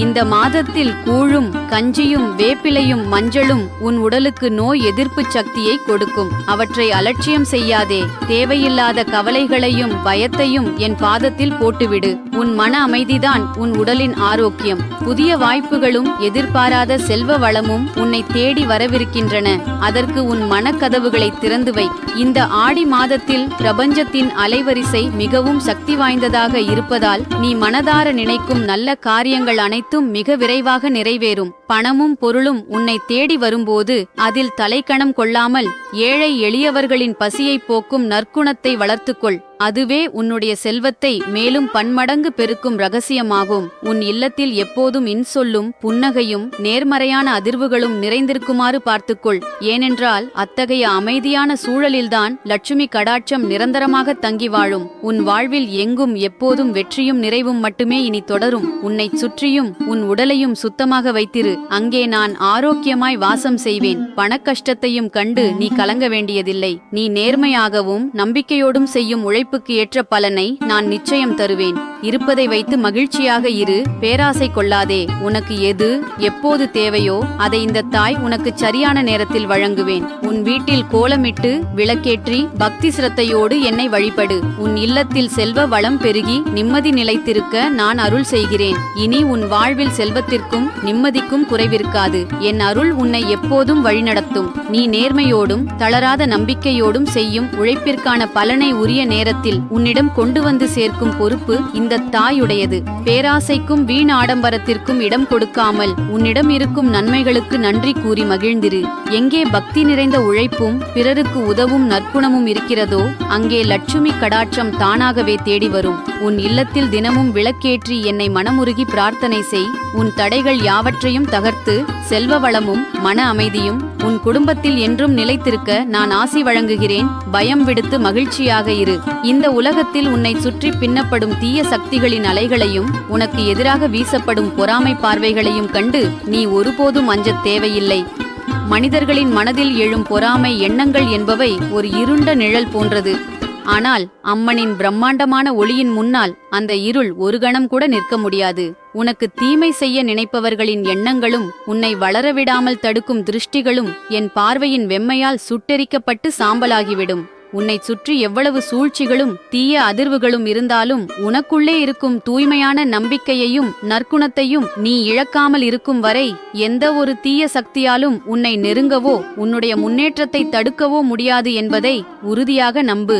இந்த மாதத்தில் கூழும் கஞ்சியும் வேப்பிலையும் மஞ்சளும் உன் உடலுக்கு நோய் எதிர்ப்பு சக்தியை கொடுக்கும். அவற்றை அலட்சியம் செய்யாதே. தேவையில்லாத கவலைகளையும் பயத்தையும் என் பாதத்தில் போட்டுவிடு. உன் மன அமைதிதான் உன் உடலின் ஆரோக்கியம். புதிய வாய்ப்புகளும் எதிர்பாராத செல்வ வளமும் உன்னை தேடி வரவிருக்கின்றன. அதற்கு உன் மனக்கதவுகளை திறந்து வை. இந்த ஆடி மாதத்தில் பிரபஞ்சத்தின் அலைவரிசை மிகவும் சக்தி வாய்ந்ததாக இருப்பதால் நீ மனதார நினைக்கும் நல்ல காரியங்கள் அனைத்தும் மிக விரைவாக நிறைவேறும். பணமும் பொருளும் உன்னை தேடி வரும்போது அதில் தலைக்கணம் கொள்ளாமல் ஏழை எளியவர்களின் பசியை போக்கும் நற்குணத்தை வளர்த்துக்கொள். அதுவே உன்னுடைய செல்வத்தை மேலும் பன்மடங்கு பெருக்கும் ரகசியமாகும். உன் இல்லத்தில் எப்போதும் இன்சொல்லும் புன்னகையும் நேர்மறையான அதிர்வுகளும் நிறைந்திருக்குமாறு பார்த்துக்கொள். ஏனென்றால் அத்தகைய அமைதியான சூழலில்தான் லட்சுமி கடாட்சம் நிரந்தரமாக தங்கி வாழும். உன் வாழ்வில் எங்கும் எப்போதும் வெற்றியும் நிறைவும் மட்டுமே இனி தொடரும். உன்னை சுற்றியும் உன் உடலையும் சுத்தமாக வைத்திரு. அங்கே நான் ஆரோக்கியமாய் வாசம் செய்வேன். பணக்கஷ்டத்தையும் கண்டு நீ கலங்க வேண்டியதில்லை. நீ நேர்மையாகவும் நம்பிக்கையோடும் செய்யும் உழைப்புக்கு ஏற்ற பலனை நான் நிச்சயம் தருவேன். இருப்பதை வைத்து மகிழ்ச்சியாக இரு. பேராசை கொள்ளாதே. உனக்கு எது எப்போது தேவையோ அதை இந்த தாய் உனக்கு சரியான நேரத்தில் வழங்குவேன். உன் வீட்டில் கோலமிட்டு விளக்கேற்றி பக்தி சிரத்தையோடு என்னை வழிபடு. உன் இல்லத்தில் செல்வ வளம் பெருகி நிம்மதி நிலைத்திருக்க நான் அருள் செய்கிறேன். இனி உன் வாழ்வில் செல்வத்திற்கும் நிம்மதிக்கும் குறைவிருக்காது. என் அருள் உன்னை எப்போதும் வழிநடத்தும். நீ நேர்மையோடும் தளராத நம்பிக்கையோடும் செய்யும் உழைப்பிற்கான பலனை உரிய நேரத்தில் உன்னிடம் கொண்டு வந்து சேர்க்கும் பொறுப்பு இந்த தாயுடையது. பேராசைக்கும் வீண் ஆடம்பரத்திற்கும் இடம் கொடுக்காமல் உன்னிடம் இருக்கும் நன்மைகளுக்கு நன்றி கூறி மகிழ்ந்திரு. எங்கே பக்தி நிறைந்த உழைப்பும் பிறருக்கு உதவும் நற்குணமும் இருக்கிறதோ அங்கே லட்சுமி கடாட்சம் தானாகவே தேடி வரும். உன் இல்லத்தில் தினமும் விளக்கேற்றி என்னை மனமுருகி பிரார்த்தனை செய். உன் தடைகள் யாவற்றையும் தகர்த்து செல்வ வளமும் மன அமைதியும் உன் குடும்பத்தில் என்றும் நிலைத்திருக்க நான் ஆசி வழங்குகிறேன். பயம் விடுத்து மகிழ்ச்சியாக இரு. இந்த உலகத்தில் உன்னை சுற்றி பின்னப்படும் தீய சக்திகளின் அலைகளையும் உனக்கு எதிராக வீசப்படும் பொறாமை பார்வைகளையும் கண்டு நீ ஒருபோதும் அஞ்சத் தேவையில்லை. மனிதர்களின் மனதில் எழும் பொறாமை எண்ணங்கள் என்பவை ஒரு இருண்ட நிழல் போன்றது. ஆனால் அம்மனின் பிரம்மாண்டமான ஒளியின் முன்னால் அந்த இருள் ஒரு கணம் கூட நிற்க முடியாது. உனக்கு தீமை செய்ய நினைப்பவர்களின் எண்ணங்களும் உன்னை வளரவிடாமல் தடுக்கும் திருஷ்டிகளும் என் பார்வையின் வெம்மையால் சுட்டெரிக்கப்பட்டு சாம்பலாகிவிடும். உன்னை சுற்றி எவ்வளவு சூழ்ச்சிகளும் தீய அதிர்வுகளும் இருந்தாலும் உனக்குள்ளே இருக்கும் தூய்மையான நம்பிக்கையையும் நற்குணத்தையும் நீ இழக்காமல் இருக்கும் வரை எந்த ஒரு தீய சக்தியாலும் உன்னை நெருங்கவோ உன்னுடைய முன்னேற்றத்தை தடுக்கவோ முடியாது என்பதை உறுதியாக நம்பு.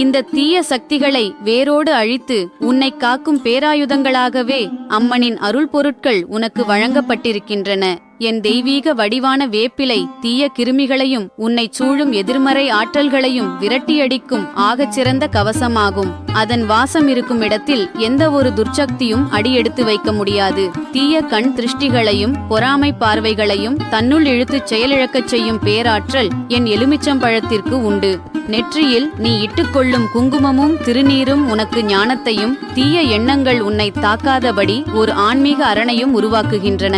இந்த தீய சக்திகளை வேரோடு அழித்து உன்னை காக்கும் பேராயுதங்களாகவே அம்மனின் அருள் பொருட்கள் உனக்கு வழங்கப்பட்டிருக்கின்றன. என் தெய்வீக வடிவான வேப்பிலை தீய கிருமிகளையும் உன்னை சூழும் எதிர்மறை ஆற்றல்களையும் விரட்டியடிக்கும் ஆகச்சிறந்த கவசமாகும். அதன் வாசம் இருக்கும் இடத்தில் எந்த ஒரு துர்ச்சக்தியும் அடியெடுத்து வைக்க முடியாது. தீய கண் திருஷ்டிகளையும் பொறாமை பார்வைகளையும் தன்னுள் இழுத்துச் செயலிழக்கச் செய்யும் பேராற்றல் என் எலுமிச்சம்பழத்திற்கு உண்டு. நெற்றியில் நீ இட்டுக்கொள்ளும் குங்குமமும் திருநீரும் உனக்கு ஞானத்தையும் தீய எண்ணங்கள் உன்னை தாக்காதபடி ஒரு ஆன்மீக அரணையும் உருவாக்குகின்றன.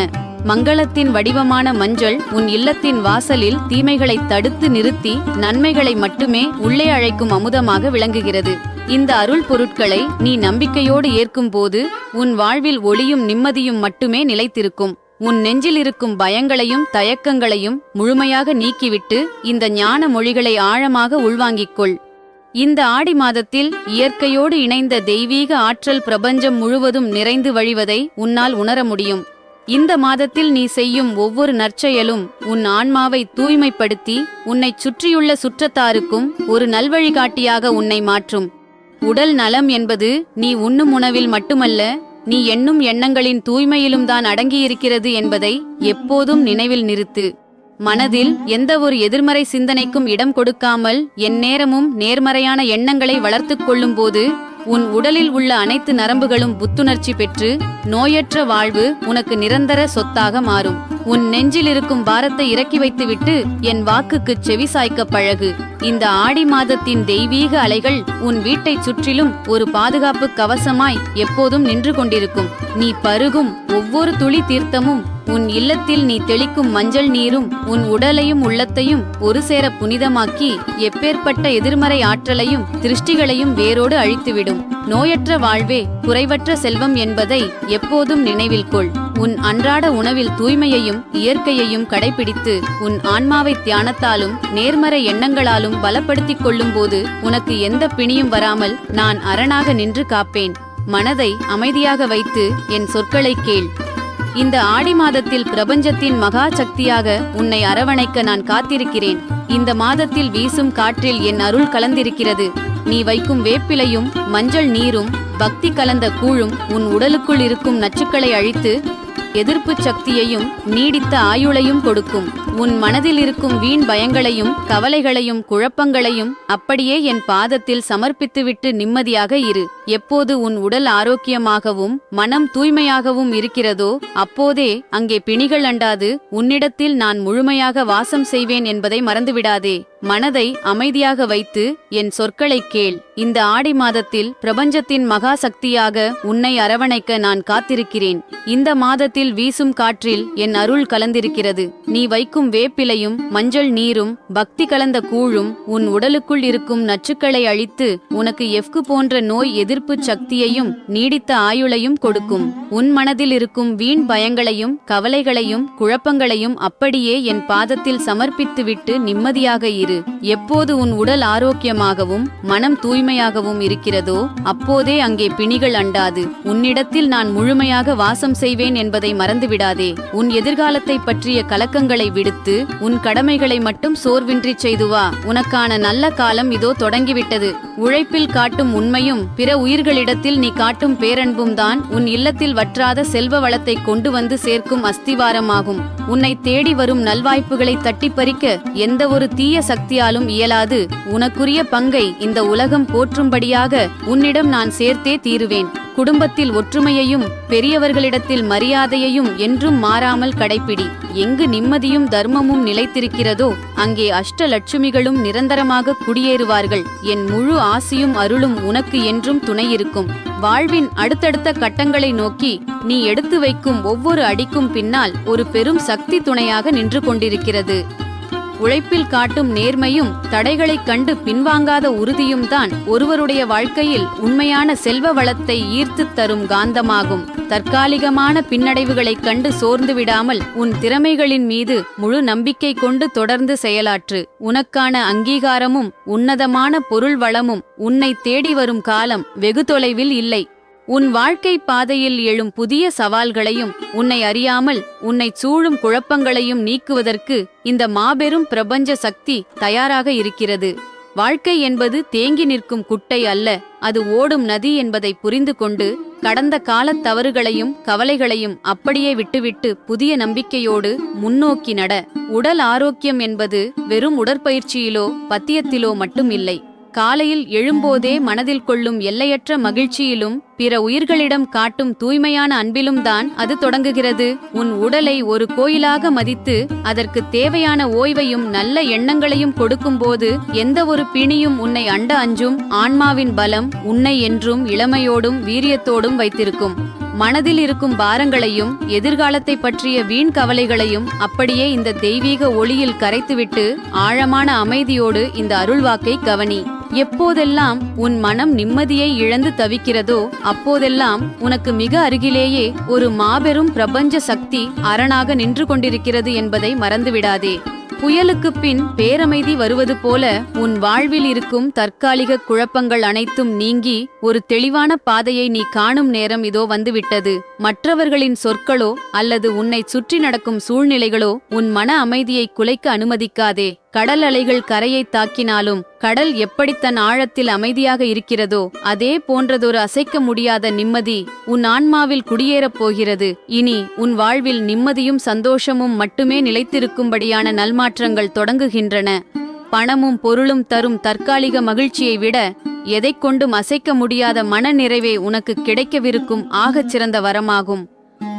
மங்களத்தின் வடிவமான மஞ்சள் உன் இல்லத்தின் வாசலில் தீமைகளை தடுத்து நிறுத்தி நன்மைகளை மட்டுமே உள்ளே அழைக்கும் அமுதமாக விளங்குகிறது. இந்த அருள் பொருட்களை நீ நம்பிக்கையோடு ஏற்கும்போது உன் வாழ்வில் ஒளியும் நிம்மதியும் மட்டுமே நிலைத்திருக்கும். உன் நெஞ்சில் இருக்கும் பயங்களையும் தயக்கங்களையும் முழுமையாக நீக்கிவிட்டு இந்த ஞான மொழிகளை ஆழமாக உள்வாங்கிக்கொள். இந்த ஆடி மாதத்தில் இயற்கையோடு இணைந்த தெய்வீக ஆற்றல் பிரபஞ்சம் முழுவதும் நிறைந்து வழிவதை உன்னால் உணர முடியும். இந்த மாதத்தில் நீ செய்யும் ஒவ்வொரு நற்செயலும் உன் ஆன்மாவை தூய்மைப்படுத்தி உன்னைச் சுற்றியுள்ள சுற்றத்தாருக்கும் ஒரு நல்வழிகாட்டியாக உன்னை மாற்றும். உடல் நலம் என்பது நீ உண்ணும் உணவில் மட்டுமல்ல, நீ எண்ணும் எண்ணங்களின் தூய்மையிலும் தான் அடங்கியிருக்கிறது என்பதை எப்போதும் நினைவில் நிறுத்து. மனதில் எந்த ஒரு எதிர்மறை சிந்தனைக்கும் இடம் கொடுக்காமல் எந்நேரமும் நேர்மறையான எண்ணங்களை வளர்த்துக் கொள்ளும்போது உன் உடலில் உள்ள அனைத்து நரம்புகளும் புத்துணர்ச்சி பெற்று நோயற்ற வாழ்வு உனக்கு நிரந்தர சொத்தாக மாறும். உன் நெஞ்சில் இருக்கும் பாரத்தை இறக்கி வைத்துவிட்டு என் வாக்குக்கு செவி சாய்க்க பழகு. இந்த ஆடி மாதத்தின் தெய்வீக அலைகள் உன் வீட்டைச் சுற்றிலும் ஒரு பாதுகாப்பு கவசமாய் எப்போதும் நின்று கொண்டிருக்கும். நீ பருகும் ஒவ்வொரு துளி தீர்த்தமும், உன் இல்லத்தில் நீ தெளிக்கும் மஞ்சள் நீரும் உன் உடலையும் உள்ளத்தையும் ஒரு சேர புனிதமாக்கி எப்பேற்பட்ட எதிர்மறை ஆற்றலையும் திருஷ்டிகளையும் வேரோடு அழித்துவிடும். நோயற்ற வாழ்வே குறைவற்ற செல்வம் என்பதை எப்போதும் நினைவில் கொள். உன் அன்றாட உணவில் தூய்மையையும் இயற்கையையும் கடைபிடித்து உன் ஆன்மாவை தியானத்தாலும் நேர்மறை எண்ணங்களாலும் பலப்படுத்திக் கொள்ளும் போது உனக்கு எந்த பிணியும் வராமல் நான் அரணாக நின்று காப்பேன். மனதை அமைதியாக வைத்து என் சொற்களை கேள். இந்த ஆடி மாதத்தில் பிரபஞ்சத்தின் மகா சக்தியாக உன்னை அரவணைக்க நான் காத்திருக்கிறேன். இந்த மாதத்தில் வீசும் காற்றில் என் அருள் கலந்திருக்கிறது. நீ வைக்கும் வேப்பிலையும் மஞ்சள் நீரும் பக்தி கலந்த கூழும் உன் உடலுக்குள் இருக்கும் நச்சுக்களை அழித்து எதிர்ப்பு சக்தியையும் நீடித்த ஆயுளையும் கொடுக்கும். உன் மனதில் இருக்கும் வீண் பயங்களையும் கவலைகளையும் குழப்பங்களையும் அப்படியே என் பாதத்தில் சமர்ப்பித்துவிட்டு நிம்மதியாக இரு. எப்போது உன் உடல் ஆரோக்கியமாகவும் மனம் தூய்மையாகவும் இருக்கிறதோ அப்போதே அங்கே பிணிகள் அண்டாது உன்னிடத்தில் நான் முழுமையாக வாசம் செய்வேன் என்பதை மறந்துவிடாதே. மனதை அமைதியாக வைத்து என் சொற்களை கேள். இந்த ஆடி மாதத்தில் பிரபஞ்சத்தின் மகா சக்தியாக உன்னை அரவணைக்க நான் காத்திருக்கிறேன். இந்த மாதத்தில் வீசும் காற்றில் என் அருள் கலந்திருக்கிறது. நீ வைக்கும் வேப்பிலையும் மஞ்சள் நீரும் பக்தி கலந்த கூழும் உன் உடலுக்குள் இருக்கும் நச்சுக்களை அழித்து உனக்கு எஃகு போன்ற நோய் எதிர்ப்பு சக்தியையும் நீடித்த ஆயுளையும் கொடுக்கும். உன் மனதில் இருக்கும் வீண் பயங்களையும் கவலைகளையும் குழப்பங்களையும் அப்படியே என் பாதத்தில் சமர்ப்பித்துவிட்டு நிம்மதியாக இரு. எப்போது உன் உடல் ஆரோக்கியமாகவும் மனம் தூய்மையாகவும் இருக்கிறதோ அப்போதே அங்கே பிணிகள் அண்டாது உன்னிடத்தில் நான் முழுமையாக வாசம் செய்வேன் என்பதை மறந்துவிடாதே. உன் எதிர்காலத்தை பற்றிய கலக்கங்களை விடுத்து உன் கடமைகளை மட்டும் சோர்வின்றி செய்து வா. உனக்கான நல்ல காலம் இதோ தொடங்கிவிட்டது. உழைப்பில் காட்டும் உண்மையும் பிற உயிர்களிடத்தில் நீ காட்டும் பேரன்பும் தான் உன் இல்லத்தில் வற்றாத செல்வ வளத்தை கொண்டு வந்து சேர்க்கும் அஸ்திவாரமாகும். உன்னை தேடி வரும் நல்வாய்ப்புகளை தட்டி பறிக்க எந்த ஒரு தீய சக்தியாலும் இயலாது. உனக்குரிய பங்கை இந்த உலகம் போற்றும்படியாக உன்னிடம் நான் சேர்த்தே தீருவேன். குடும்பத்தில் ஒற்றுமையையும் பெரியவர்களிடத்தில் மரியாதையையும் என்றும் மாறாமல் கடைப்பிடி. எங்கு நிம்மதியும் தர்மமும் நிலைத்திருக்கிறதோ அங்கே அஷ்டலட்சுமிகளும் நிரந்தரமாக குடியேறுவார்கள். என் முழு ஆசியும் அருளும் உனக்கு என்றும் துணையிருக்கும். வாழ்வின் அடுத்தடுத்த கட்டங்களை நோக்கி நீ எடுத்து வைக்கும் ஒவ்வொரு அடிக்கும் பின்னால் ஒரு பெரும் சக்தி துணையாக நின்று கொண்டிருக்கிறது. உழைப்பில் காட்டும் நேர்மையும் தடைகளைக் கண்டு பின்வாங்காத உறுதியும் தான் ஒருவருடைய வாழ்க்கையில் உண்மையான செல்வ வளத்தை ஈர்த்துத் தரும் காந்தமாகும். தற்காலிகமான பின்னடைவுகளைக் கண்டு சோர்ந்து விடாமல் உன் திறமைகளின் மீது முழு நம்பிக்கை கொண்டு தொடர்ந்து செயலாற்று. உனக்கான அங்கீகாரமும் உன்னதமான பொருள் வளமும் உன்னை தேடி வரும் காலம் வெகு தொலைவில் இல்லை. உன் வாழ்க்கை பாதையில் எழும் புதிய சவால்களையும் உன்னை அறியாமல் உன்னை சூழும் குழப்பங்களையும் நீக்குவதற்கு இந்த மாபெரும் பிரபஞ்ச சக்தி தயாராக இருக்கிறது. வாழ்க்கை என்பது தேங்கி நிற்கும் குட்டை அல்ல, அது ஓடும் நதி என்பதை புரிந்து கொண்டு கடந்த காலத் தவறுகளையும் கவலைகளையும் அப்படியே விட்டுவிட்டு புதிய நம்பிக்கையோடு முன்னோக்கி நட. உடல் ஆரோக்கியம் என்பது வெறும் உடற்பயிற்சியிலோ பத்தியத்திலோ மட்டும் இல்லை. காலையில் எழும்போதே மனதில் கொள்ளும் எல்லையற்ற மகிழ்ச்சியிலும் பிற உயிர்களிடம் காட்டும் தூய்மையான அன்பிலும் தான் அது தொடங்குகிறது. உன் உடலை ஒரு கோயிலாக மதித்து அதற்கு தேவையான ஓய்வையும் நல்ல எண்ணங்களையும் கொடுக்கும்போது எந்த ஒரு பிணியும் உன்னை அண்ட அஞ்சும். ஆன்மாவின் பலம் உன்னை என்றும் இளமையோடும் வீரியத்தோடும் வைத்திருக்கும். மனதில் இருக்கும் பாரங்களையும் எதிர்காலத்தை பற்றிய வீண் கவலைகளையும் அப்படியே இந்த தெய்வீக ஒளியில் கரைத்துவிட்டு ஆழமான அமைதியோடு இந்த அருள்வாக்கை கவனி. எப்போதெல்லாம் உன் மனம் நிம்மதியை இழந்து தவிக்கிறதோ அப்போதெல்லாம் உனக்கு மிக அருகிலேயே ஒரு மாபெரும் பிரபஞ்ச சக்தி அரணாக நின்று கொண்டிருக்கிறது என்பதை மறந்துவிடாதே. புயலுக்குப் பின் பேரமைதி வருவது போல உன் வாழ்வில் இருக்கும் தற்காலிக குழப்பங்கள் அனைத்தும் நீங்கி ஒரு தெளிவான பாதையை நீ காணும் நேரம் இதோ வந்துவிட்டது. மற்றவர்களின் சொற்களோ அல்லது உன்னை சுற்றி நடக்கும் சூழ்நிலைகளோ உன் மன அமைதியை குலைக்க அனுமதிக்காதே. கடல் அலைகள் கரையை தாக்கினாலும் கடல் எப்படி தன் ஆழத்தில் அமைதியாக இருக்கிறதோ அதே போன்றதொரு அசைக்க முடியாத நிம்மதி உன் ஆன்மாவில் குடியேறப் போகிறது. இனி உன் வாழ்வில் நிம்மதியும் சந்தோஷமும் மட்டுமே நிலைத்திருக்கும்படியான நல்மாற்றங்கள் தொடங்குகின்றன. பணமும் பொருளும் தரும் தற்காலிக மகிழ்ச்சியை விட எதைக் கொண்டும் அசைக்க முடியாத மன நிறைவே உனக்கு கிடைக்கவிருக்கும் ஆகச் சிறந்த வரமாகும்.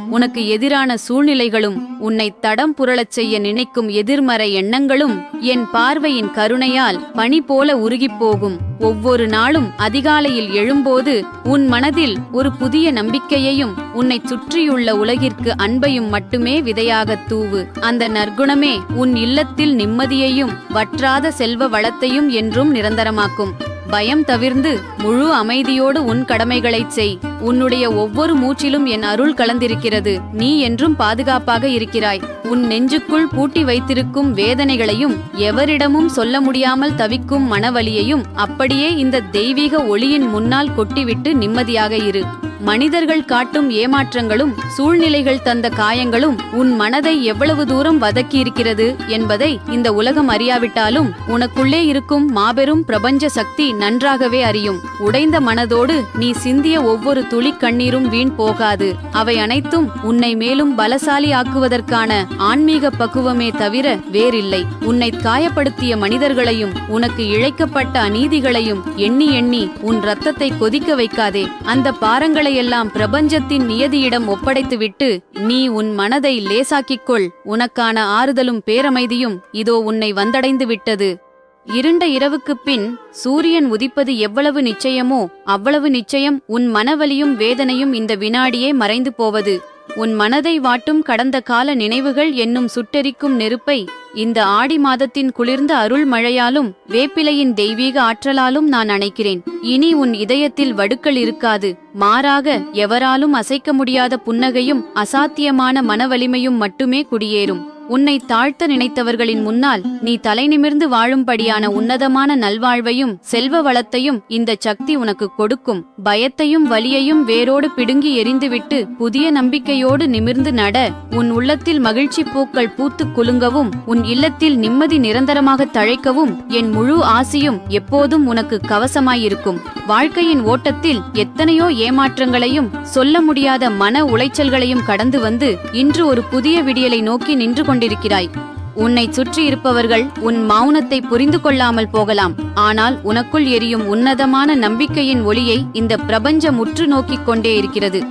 உனக்கு எதிரான சூழ்நிலைகளும் உன்னை தடம் புரளச் செய்ய நினைக்கும் எதிர்மறை எண்ணங்களும் என் பார்வையின் கருணையால் பனி போல உருகிப்போகும். ஒவ்வொரு நாளும் அதிகாலையில் எழும்போது உன் மனதில் ஒரு புதிய நம்பிக்கையையும் உன்னை சுற்றியுள்ள உலகிற்கு அன்பையும் மட்டுமே விதையாகத் தூவு. அந்த நற்குணமே உன் இல்லத்தில் நிம்மதியையும் வற்றாத செல்வ வளத்தையும் என்றும் நிரந்தரமாக்கும். பயம் தவிர்ந்து முழு அமைதியோடு உன் கடமைகளைச் செய். உன்னுடைய ஒவ்வொரு மூச்சிலும் என் அருள் கலந்திருக்கிறது. நீ என்றும் பாதுகாப்பாக இருக்கிறாய். உன் நெஞ்சுக்குள் பூட்டி வைத்திருக்கும் வேதனைகளையும் எவரிடமும் சொல்ல முடியாமல் தவிக்கும் மனவலியையும் அப்படியே இந்த தெய்வீக ஒளியின் முன்னால் கொட்டிவிட்டு நிம்மதியாக இரு. மனிதர்கள் காட்டும் ஏமாற்றங்களும் சூழ்நிலைகள் தந்த காயங்களும் உன் மனதை எவ்வளவு தூரம் வதக்கியிருக்கிறது என்பதை இந்த உலகம் அறியாவிட்டாலும் உனக்குள்ளே இருக்கும் மாபெரும் பிரபஞ்ச சக்தி நன்றாகவே அறியும். உடைந்த மனதோடு நீ சிந்திய ஒவ்வொரு துளி கண்ணீரும் வீண் போகாது. அவை அனைத்தும் உன்னை மேலும் பலசாலி ஆக்குவதற்கான ஆன்மீக பக்குவமே தவிர வேறில்லை. உன்னை காயப்படுத்திய மனிதர்களையும் உனக்கு இழைக்கப்பட்ட அநீதிகளையும் எண்ணி எண்ணி உன் ரத்தத்தை கொதிக்க வைக்காதே. அந்த பாரங்களை எல்லாம் பிரபஞ்சத்தின் நியதியிடம் ஒப்படைத்துவிட்டு நீ உன் மனதை லேசாக்கிக்கொள். உனக்கான ஆறுதலும் பேரமைதியும் இதோ உன்னை வந்தடைந்து விட்டது. இருண்ட இரவுக்குப் பின் சூரியன் உதிப்பது எவ்வளவு நிச்சயமோ அவ்வளவு நிச்சயம் உன் மனவலியும் வேதனையும் இந்த வினாடியே மறைந்து போவது. உன் மனதை வாட்டும் கடந்த கால நினைவுகள் என்னும் சுட்டெரிக்கும் நெருப்பை இந்த ஆடி மாதத்தின் குளிர்ந்த அருள் மழையாலும் வேப்பிலையின் தெய்வீக ஆற்றலாலும் நான் அணைக்கிறேன். இனி உன் இதயத்தில் வடுக்கள் இருக்காது. மாறாக எவராலும் அசைக்க முடியாத புன்னகையும் அசாத்தியமான மனவலிமையும் மட்டுமே குடியேறும். உன்னை தாழ்த்த நினைத்தவர்களின் முன்னால் நீ தலை நிமிர்ந்து வாழும்படியான உன்னதமான நல்வாழ்வையும் செல்வ வளத்தையும் இந்த சக்தி உனக்கு கொடுக்கும். பயத்தையும் வலியையும் வேரோடு பிடுங்கி எறிந்துவிட்டு புதிய நம்பிக்கையோடு நிமிர்ந்து நட. உன் உள்ளத்தில் மகிழ்ச்சி பூக்கள் பூத்து குலுங்கவும் உன் இல்லத்தில் நிம்மதி நிரந்தரமாக தழைக்கவும் என் முழு ஆசியும் எப்போதும் உனக்கு கவசமாயிருக்கும். வாழ்க்கையின் ஓட்டத்தில் எத்தனையோ ஏமாற்றங்களையும் சொல்ல முடியாத மன உளைச்சல்களையும் கடந்து வந்து இன்று ஒரு புதிய விடியலை நோக்கி நின்று கொண்டிருக்கிறாய். உன்னை சுற்றி இருப்பவர்கள் உன் மௌனத்தை புரிந்து கொள்ளாமல் போகலாம். ஆனால் உனக்குள் எரியும் உன்னதமான நம்பிக்கையின் ஒளியை இந்த பிரபஞ்சம் உற்று நோக்கிக் கொண்டே இருக்கிறது.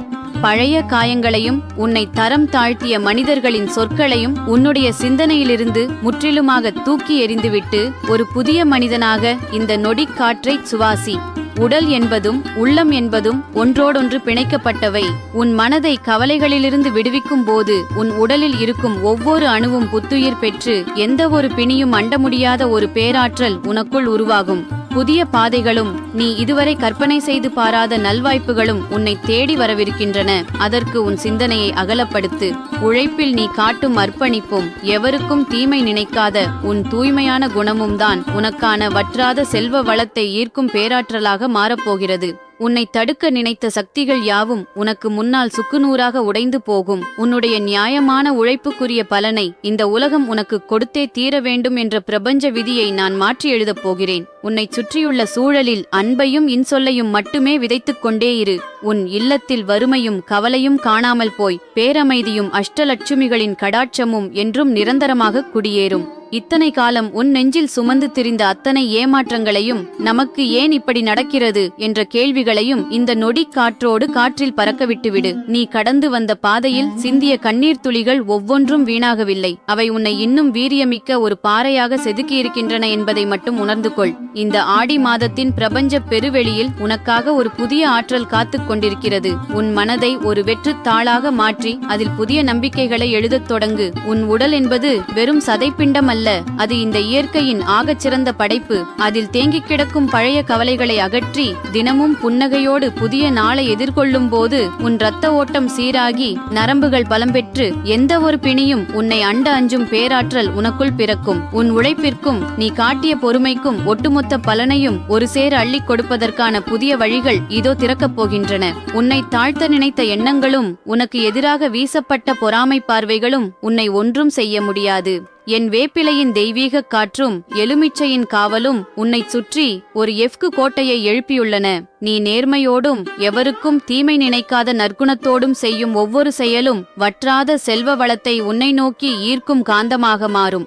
பழைய காயங்களையும் உன்னை தரம் தாழ்த்திய மனிதர்களின் சொற்களையும் உன்னுடைய சிந்தனையிலிருந்து முற்றிலுமாக தூக்கி எறிந்துவிட்டு ஒரு புதிய மனிதனாக இந்த நொடிக் காற்றை சுவாசி. உடல் என்பதும் உள்ளம் என்பதும் ஒன்றோடொன்று பிணைக்கப்பட்டவை. உன் மனதை கவலைகளிலிருந்து விடுவிக்கும் போது உன் உடலில் இருக்கும் ஒவ்வொரு அணுவும் புத்துயிர் பெற்று எந்த ஒரு பிணியும் அண்ட முடியாத ஒரு பேராற்றல் உனக்குள் உருவாகும். புதிய பாதைகளும் நீ இதுவரை கற்பனை செய்து பாராத நல்வாய்ப்புகளும் உன்னை தேடி வரவிருக்கின்றன. அதற்கு உன் சிந்தனையை அகலப்படுத்து. உழைப்பில் நீ காட்டும் அர்ப்பணிப்பும் எவருக்கும் தீமை நினைக்காத உன் தூய்மையான குணமும் தான் உனக்கான வற்றாத செல்வ வளத்தை ஈர்க்கும் பேராற்றலாக மாறப்போகிறது. உன்னை தடுக்க நினைத்த சக்திகள் யாவும் உனக்கு முன்னால் சுக்குநூறாக உடைந்து போகும். உன்னுடைய நியாயமான உழைப்புக்குரிய பலனை இந்த உலகம் உனக்கு கொடுத்தே தீர வேண்டும் என்ற பிரபஞ்ச விதியை நான் மாற்றி எழுதப் போகிறேன். உன்னைச் சுற்றியுள்ள சூழலில் அன்பையும் இன்சொல்லையும் மட்டுமே விதைத்துக் கொண்டே இரு. உன் இல்லத்தில் வறுமையும் கவலையும் காணாமல் போய் பேரமைதியும் அஷ்டலட்சுமிகளின் கடாட்சமும் என்றும் நிரந்தரமாக குடியேறும். இத்தனை காலம் உன் நெஞ்சில் சுமந்து திரிந்த அத்தனை ஏமாற்றங்களையும், நமக்கு ஏன் இப்படி நடக்கிறது என்ற கேள்விகளையும் இந்த நொடி காற்றோடு காற்றில் பறக்கவிட்டுவிடு. நீ கடந்து வந்த பாதையில் சிந்திய கண்ணீர் துளிகள் ஒவ்வொன்றும் வீணாகவில்லை. அவை உன்னை இன்னும் வீரியமிக்க ஒரு பாறையாக செதுக்கியிருக்கின்றன என்பதை மட்டும் உணர்ந்து கொள். இந்த ஆடி மாதத்தின் பிரபஞ்ச பெருவெளியில் உனக்காக ஒரு புதிய ஆற்றல் காத்துக் கொண்டிருக்கிறது. உன் மனதை ஒரு வெற்றுத் தாளாக மாற்றி அதில் புதிய நம்பிக்கைகளை எழுதத் தொடங்கு. உன் உடல் என்பது வெறும் சதைப்பிண்டம் அல்ல, அது இந்த இயற்கையின் ஆகச்சிறந்த படைப்பு. அதில் தேங்கிக் கிடக்கும் பழைய கவலைகளை அகற்றி தினமும் புன்னகையோடு புதிய நாளை எதிர்கொள்ளும் போது உன் இரத்த ஓட்டம் சீராகி நரம்புகள் பலம் பெற்று எந்த ஒரு பிணியும் உன்னை அண்ட அஞ்சும் பேராற்றல் உனக்குள் பிறக்கும். உன் உழைப்பிற்கும் நீ காட்டிய பொறுமைக்கும் ஒட்டுமொத்த பலனையும் ஒரு சேர அள்ளிக் கொடுப்பதற்கான புதிய வழிகள் இதோ திறக்கப் போகின்றன. உன்னை தாழ்த்த நினைத்த எண்ணங்களும் உனக்கு எதிராக வீசப்பட்ட பொறாமை பார்வைகளும் உன்னை ஒன்றும் செய்ய முடியாது. என் வேப்பிலையின் தெய்வீக காற்றும் எலுமிச்சையின் காவலும் உன்னைச் சுற்றி ஒரு எஃகு கோட்டையை எழுப்பியுள்ளன. நீ நேர்மையோடும் எவருக்கும் தீமை நினைக்காத நற்குணத்தோடும் செய்யும் ஒவ்வொரு செயலும் வற்றாத செல்வ வளத்தை உன்னை நோக்கி ஈர்க்கும் காந்தமாக மாறும்.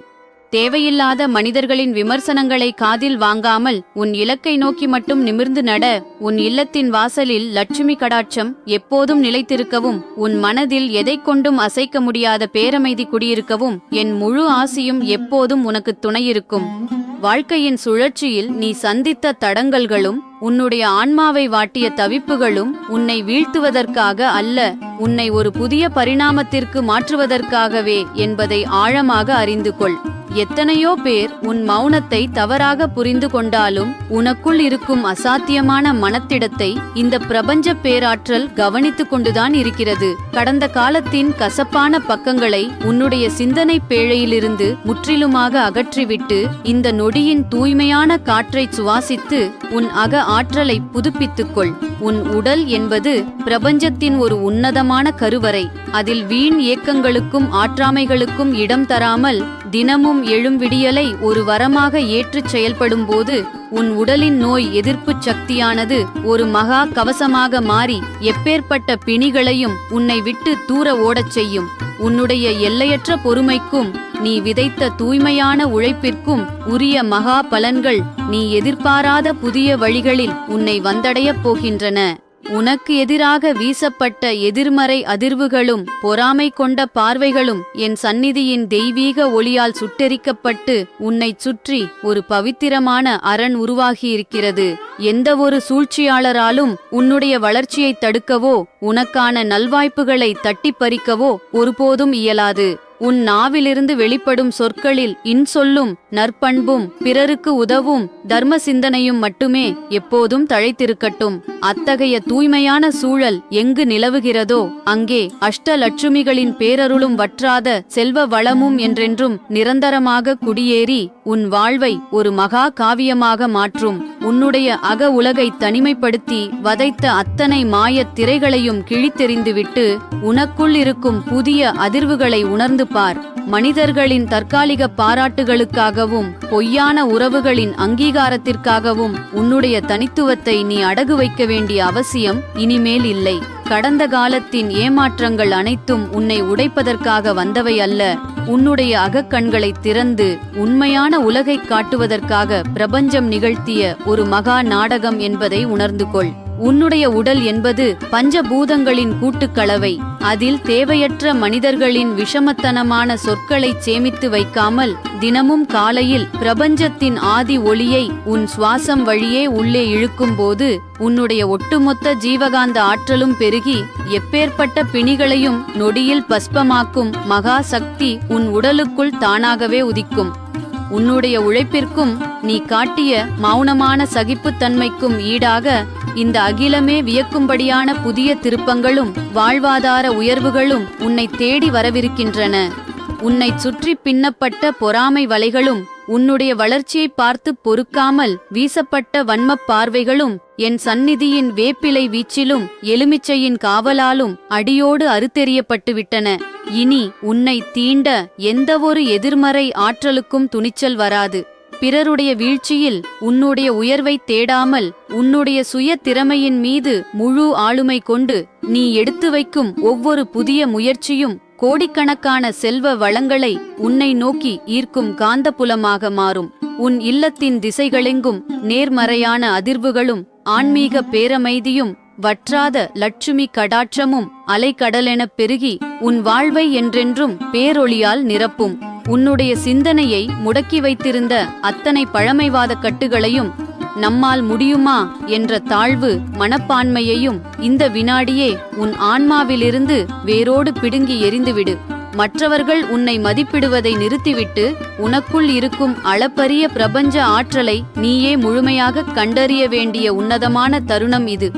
தேவையில்லாத மனிதர்களின் விமர்சனங்களை காதில் வாங்காமல் உன் இலக்கை நோக்கி மட்டும் நிமிர்ந்து நட. உன் இல்லத்தின் வாசலில் லட்சுமி கடாட்சம் எப்போதும் நிலைத்திருக்கவும், உன் மனதில் எதை கொண்டும் அசைக்க முடியாத பேரமைதி குடியிருக்கவும் என் முழு ஆசியும் எப்போதும் உனக்கு துணையிருக்கும். வாழ்க்கையின் சுழற்சியில் நீ சந்தித்த தடங்கல்களும் உன்னுடைய ஆன்மாவை வாட்டிய தவிப்புகளும் உன்னை வீழ்த்துவதற்காக அல்ல, உன்னை ஒரு புதிய பரிணாமத்திற்கு மாற்றுவதற்காகவே என்பதை ஆழமாக அறிந்து கொள். எத்தனையோ பேர் உன் மௌனத்தை தவறாக புரிந்து கொண்டாலும் உனக்குள் இருக்கும் அசாத்தியமான மனத்திடத்தை இந்த பிரபஞ்ச பேராற்றல் கவனித்துக் கொண்டுதான் இருக்கிறது. கடந்த காலத்தின் கசப்பான பக்கங்களை உன்னுடைய சிந்தனை பேழையிலிருந்து முற்றிலுமாக அகற்றிவிட்டு இந்த நொடியின் தூய்மையான காற்றை சுவாசித்து உன் அக ஆற்றலை புதுப்பித்துக்கொள். உன் உடல் என்பது பிரபஞ்சத்தின் ஒரு உன்னதமான கருவறை. அதில் வீண் ஏக்கங்களுக்கும் ஆற்றாமைகளுக்கும் இடம் தராமல் தினமும் எழும் விடியலை ஒரு வரமாக ஏற்றுச் செயல்படும்போது உன் உடலின் நோய் எதிர்ப்புச் சக்தியானது ஒரு மகா கவசமாக மாறி எப்பேற்பட்ட பிணிகளையும் உன்னை விட்டு தூர ஓடச் செய்யும். உன்னுடைய எல்லையற்ற பொறுமைக்கும் நீ விதைத்த தூய்மையான உழைப்பிற்கும் உரிய மகா பலன்கள் நீ எதிர்பாராத புதிய வழிகளில் உன்னை வந்தடையப் போகின்றன. உனக்கு எதிராக வீசப்பட்ட எதிர்மறை அதிர்வுகளும் பொறாமை கொண்ட பார்வைகளும் என் சந்நிதியின் தெய்வீக ஒளியால் சுட்டெரிக்கப்பட்டு உன்னைச் சுற்றி ஒரு பவித்திரமான அரண் உருவாகியிருக்கிறது. எந்த ஒரு சூழ்ச்சியாளராலும் உன்னுடைய வளர்ச்சியை தடுக்கவோ உனக்கான நல்வாய்ப்புகளை தட்டிப் பறிக்கவோ ஒருபோதும் இயலாது. உன் நாவிலிருந்து வெளிப்படும் சொற்களில் இன்சொல்லும் நற்பண்பும் பிறருக்கு உதவும் தர்ம சிந்தனையும் மட்டுமே எப்போதும் தழைத்திருக்கட்டும். அத்தகைய தூய்மையான சூழல் எங்கு நிலவுகிறதோ அங்கே அஷ்டலட்சுமிகளின் பேரருளும் வற்றாத செல்வ வளமும் என்றென்றும் நிரந்தரமாக குடியேறி உன் வாழ்வை ஒரு மகா காவியமாக மாற்றும். உன்னுடைய அக உலகை தனிமைப்படுத்தி வதைத்த அத்தனை மாயத் திரைகளையும் கிழித்தெறிந்துவிட்டு உனக்குள் இருக்கும் புதிய அதிர்வுகளை உணர்ந்து பார். மனிதர்களின் தற்காலிக பாராட்டுகளுக்காகவும் பொய்யான உறவுகளின் அங்கீகாரத்திற்காகவும் உன்னுடைய தனித்துவத்தை நீ அடகு வைக்க வேண்டிய அவசியம் இனிமேல் இல்லை. கடந்த காலத்தின் ஏமாற்றங்கள் அனைத்தும் உன்னை உடைப்பதற்காக வந்தவை அல்ல, உன்னுடைய அகக்கண்களை திறந்து உண்மையான உலகை காட்டுவதற்காக பிரபஞ்சம் நிகழ்த்திய ஒரு மகா நாடகம் என்பதை உணர்ந்து கொள். உன்னுடைய உடல் என்பது பஞ்சபூதங்களின் கூட்டுக்கலவை. அதில் தேவையற்ற மனிதர்களின் விஷமத்தனமான சொற்களை சேமித்து வைக்காமல் தினமும் காலையில் பிரபஞ்சத்தின் ஆதி ஒளியை உன் சுவாசம் வழியே உள்ளே இழுக்கும்போது உன்னுடைய ஒட்டுமொத்த ஜீவகாந்த ஆற்றலும் பெருகி எப்பேற்பட்ட பிணிகளையும் நொடியில் பஸ்பமாக்கும் மகா சக்தி உன் உடலுக்குள் தானாகவே உதிக்கும். உன்னுடைய உழைப்பிற்கும் நீ காட்டிய மௌனமான சகிப்புத்தன்மைக்கும் ஈடாக இந்த அகிலமே வியக்கும்படியான புதிய திருப்பங்களும் வாழ்வாதார உயர்வுகளும் உன்னை தேடி வரவிருக்கின்றன. உன்னை சுற்றி பின்னப்பட்ட பொறாமை வலைகளும் உன்னுடைய வளர்ச்சியை பார்த்து பொறுக்காமல் வீசப்பட்ட வன்மப் பார்வைகளும் என் சந்நிதியின் வேப்பிலை வீச்சிலும் எலுமிச்சையின் காவலாலும் அடியோடு அறுத்தெறியப்பட்டு விட்டன. இனி உன்னை தீண்ட எந்தவொரு எதிர்மறை ஆற்றலுக்கும் துணிச்சல் வராது. பிறருடைய வீழ்ச்சியில் உன்னுடைய உயர்வை தேடாமல் உன்னுடைய சுய திறமையின் மீது முழு ஆளுமை கொண்டு நீ எடுத்து வைக்கும் ஒவ்வொரு புதிய முயற்சியும் கோடிக்கணக்கான செல்வ வளங்களை உன்னை நோக்கி ஈர்க்கும் காந்தப்புலமாக மாறும். உன் இல்லத்தின் திசைகளெங்கும் நேர்மறையான அதிர்வுகளும் ஆன்மீக பேரமைதியும் வற்றாத லட்சுமி கடாட்சமும் அலைக்கடலெனப் பெருகி உன் வாழ்வை என்றென்றும் பேரொளியால் நிரப்பும். உன்னுடைய சிந்தனையை முடக்கி வைத்திருந்த அத்தனை பழமைவாத கட்டுகளையும் நம்மால் முடியுமா என்ற தாழ்வு மனப்பான்மையையும் இந்த வினாடியே உன் ஆன்மாவிலிருந்து வேரோடு பிடுங்கி எறிந்துவிடு. மற்றவர்கள் உன்னை மதிப்பிடுவதை நிறுத்திவிட்டு உனக்குள் இருக்கும் அளப்பரிய பிரபஞ்ச ஆற்றலை நீயே முழுமையாக கண்டறிய வேண்டிய உன்னதமான தருணம் இது.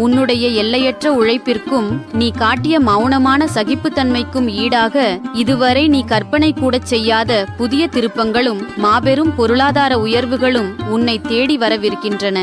உன்னுடைய எல்லையற்ற உழைப்பிற்கும் நீ காட்டிய மௌனமான சகிப்புத்தன்மைக்கும் ஈடாக இதுவரை நீ கற்பனை கூடச் செய்யாத புதிய திருப்பங்களும் மாபெரும் பொருளாதார உயர்வுகளும் உன்னை தேடி வரவிருக்கின்றன.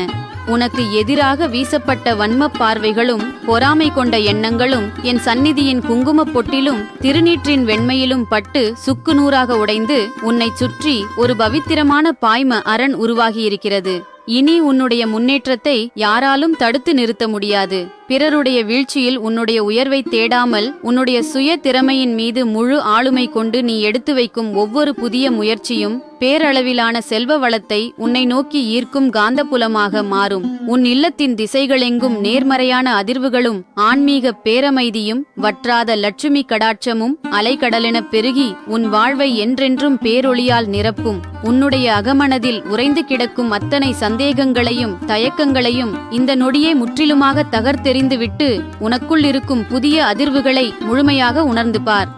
உனக்கு எதிராக வீசப்பட்ட வன்மப் பார்வைகளும் பொறாமை கொண்ட எண்ணங்களும் என் சந்நிதியின் குங்குமப் பொட்டிலும் திருநீற்றின் வெண்மையிலும் பட்டு சுக்கு நூறாக உடைந்து உன்னை சுற்றி ஒரு பவித்திரமான பாய்ம அரண் உருவாகியிருக்கிறது. இனி உன்னுடைய முன்னேற்றத்தை யாராலும் தடுத்து நிறுத்த முடியாது. பிறருடைய வீழ்ச்சியில் உன்னுடைய உயர்வை தேடாமல் உன்னுடைய சுய திறமையின் மீது முழு ஆளுமை கொண்டு நீ எடுத்து வைக்கும் ஒவ்வொரு புதிய முயற்சியும் பேரளவிலான செல்வ வளத்தை உன்னை நோக்கி ஈர்க்கும் காந்தப்புலமாக மாறும். உன் இல்லத்தின் திசைகளெங்கும் நேர்மறையான அதிர்வுகளும் ஆன்மீக பேரமைதியும் வற்றாத லட்சுமி கடாட்சமும் அலைக்கடலெனப் பெருகி உன் வாழ்வை என்றென்றும் பேரொளியால் நிரப்பும். உன்னுடைய அகமனதில் உறைந்து கிடக்கும் அத்தனை சந்தேகங்களையும் தயக்கங்களையும் இந்த நொடியே முற்றிலுமாக தகர்த்தெறிந்துவிட்டு உனக்குள் இருக்கும் புதிய அதிர்வுகளை முழுமையாக உணர்ந்து பார்.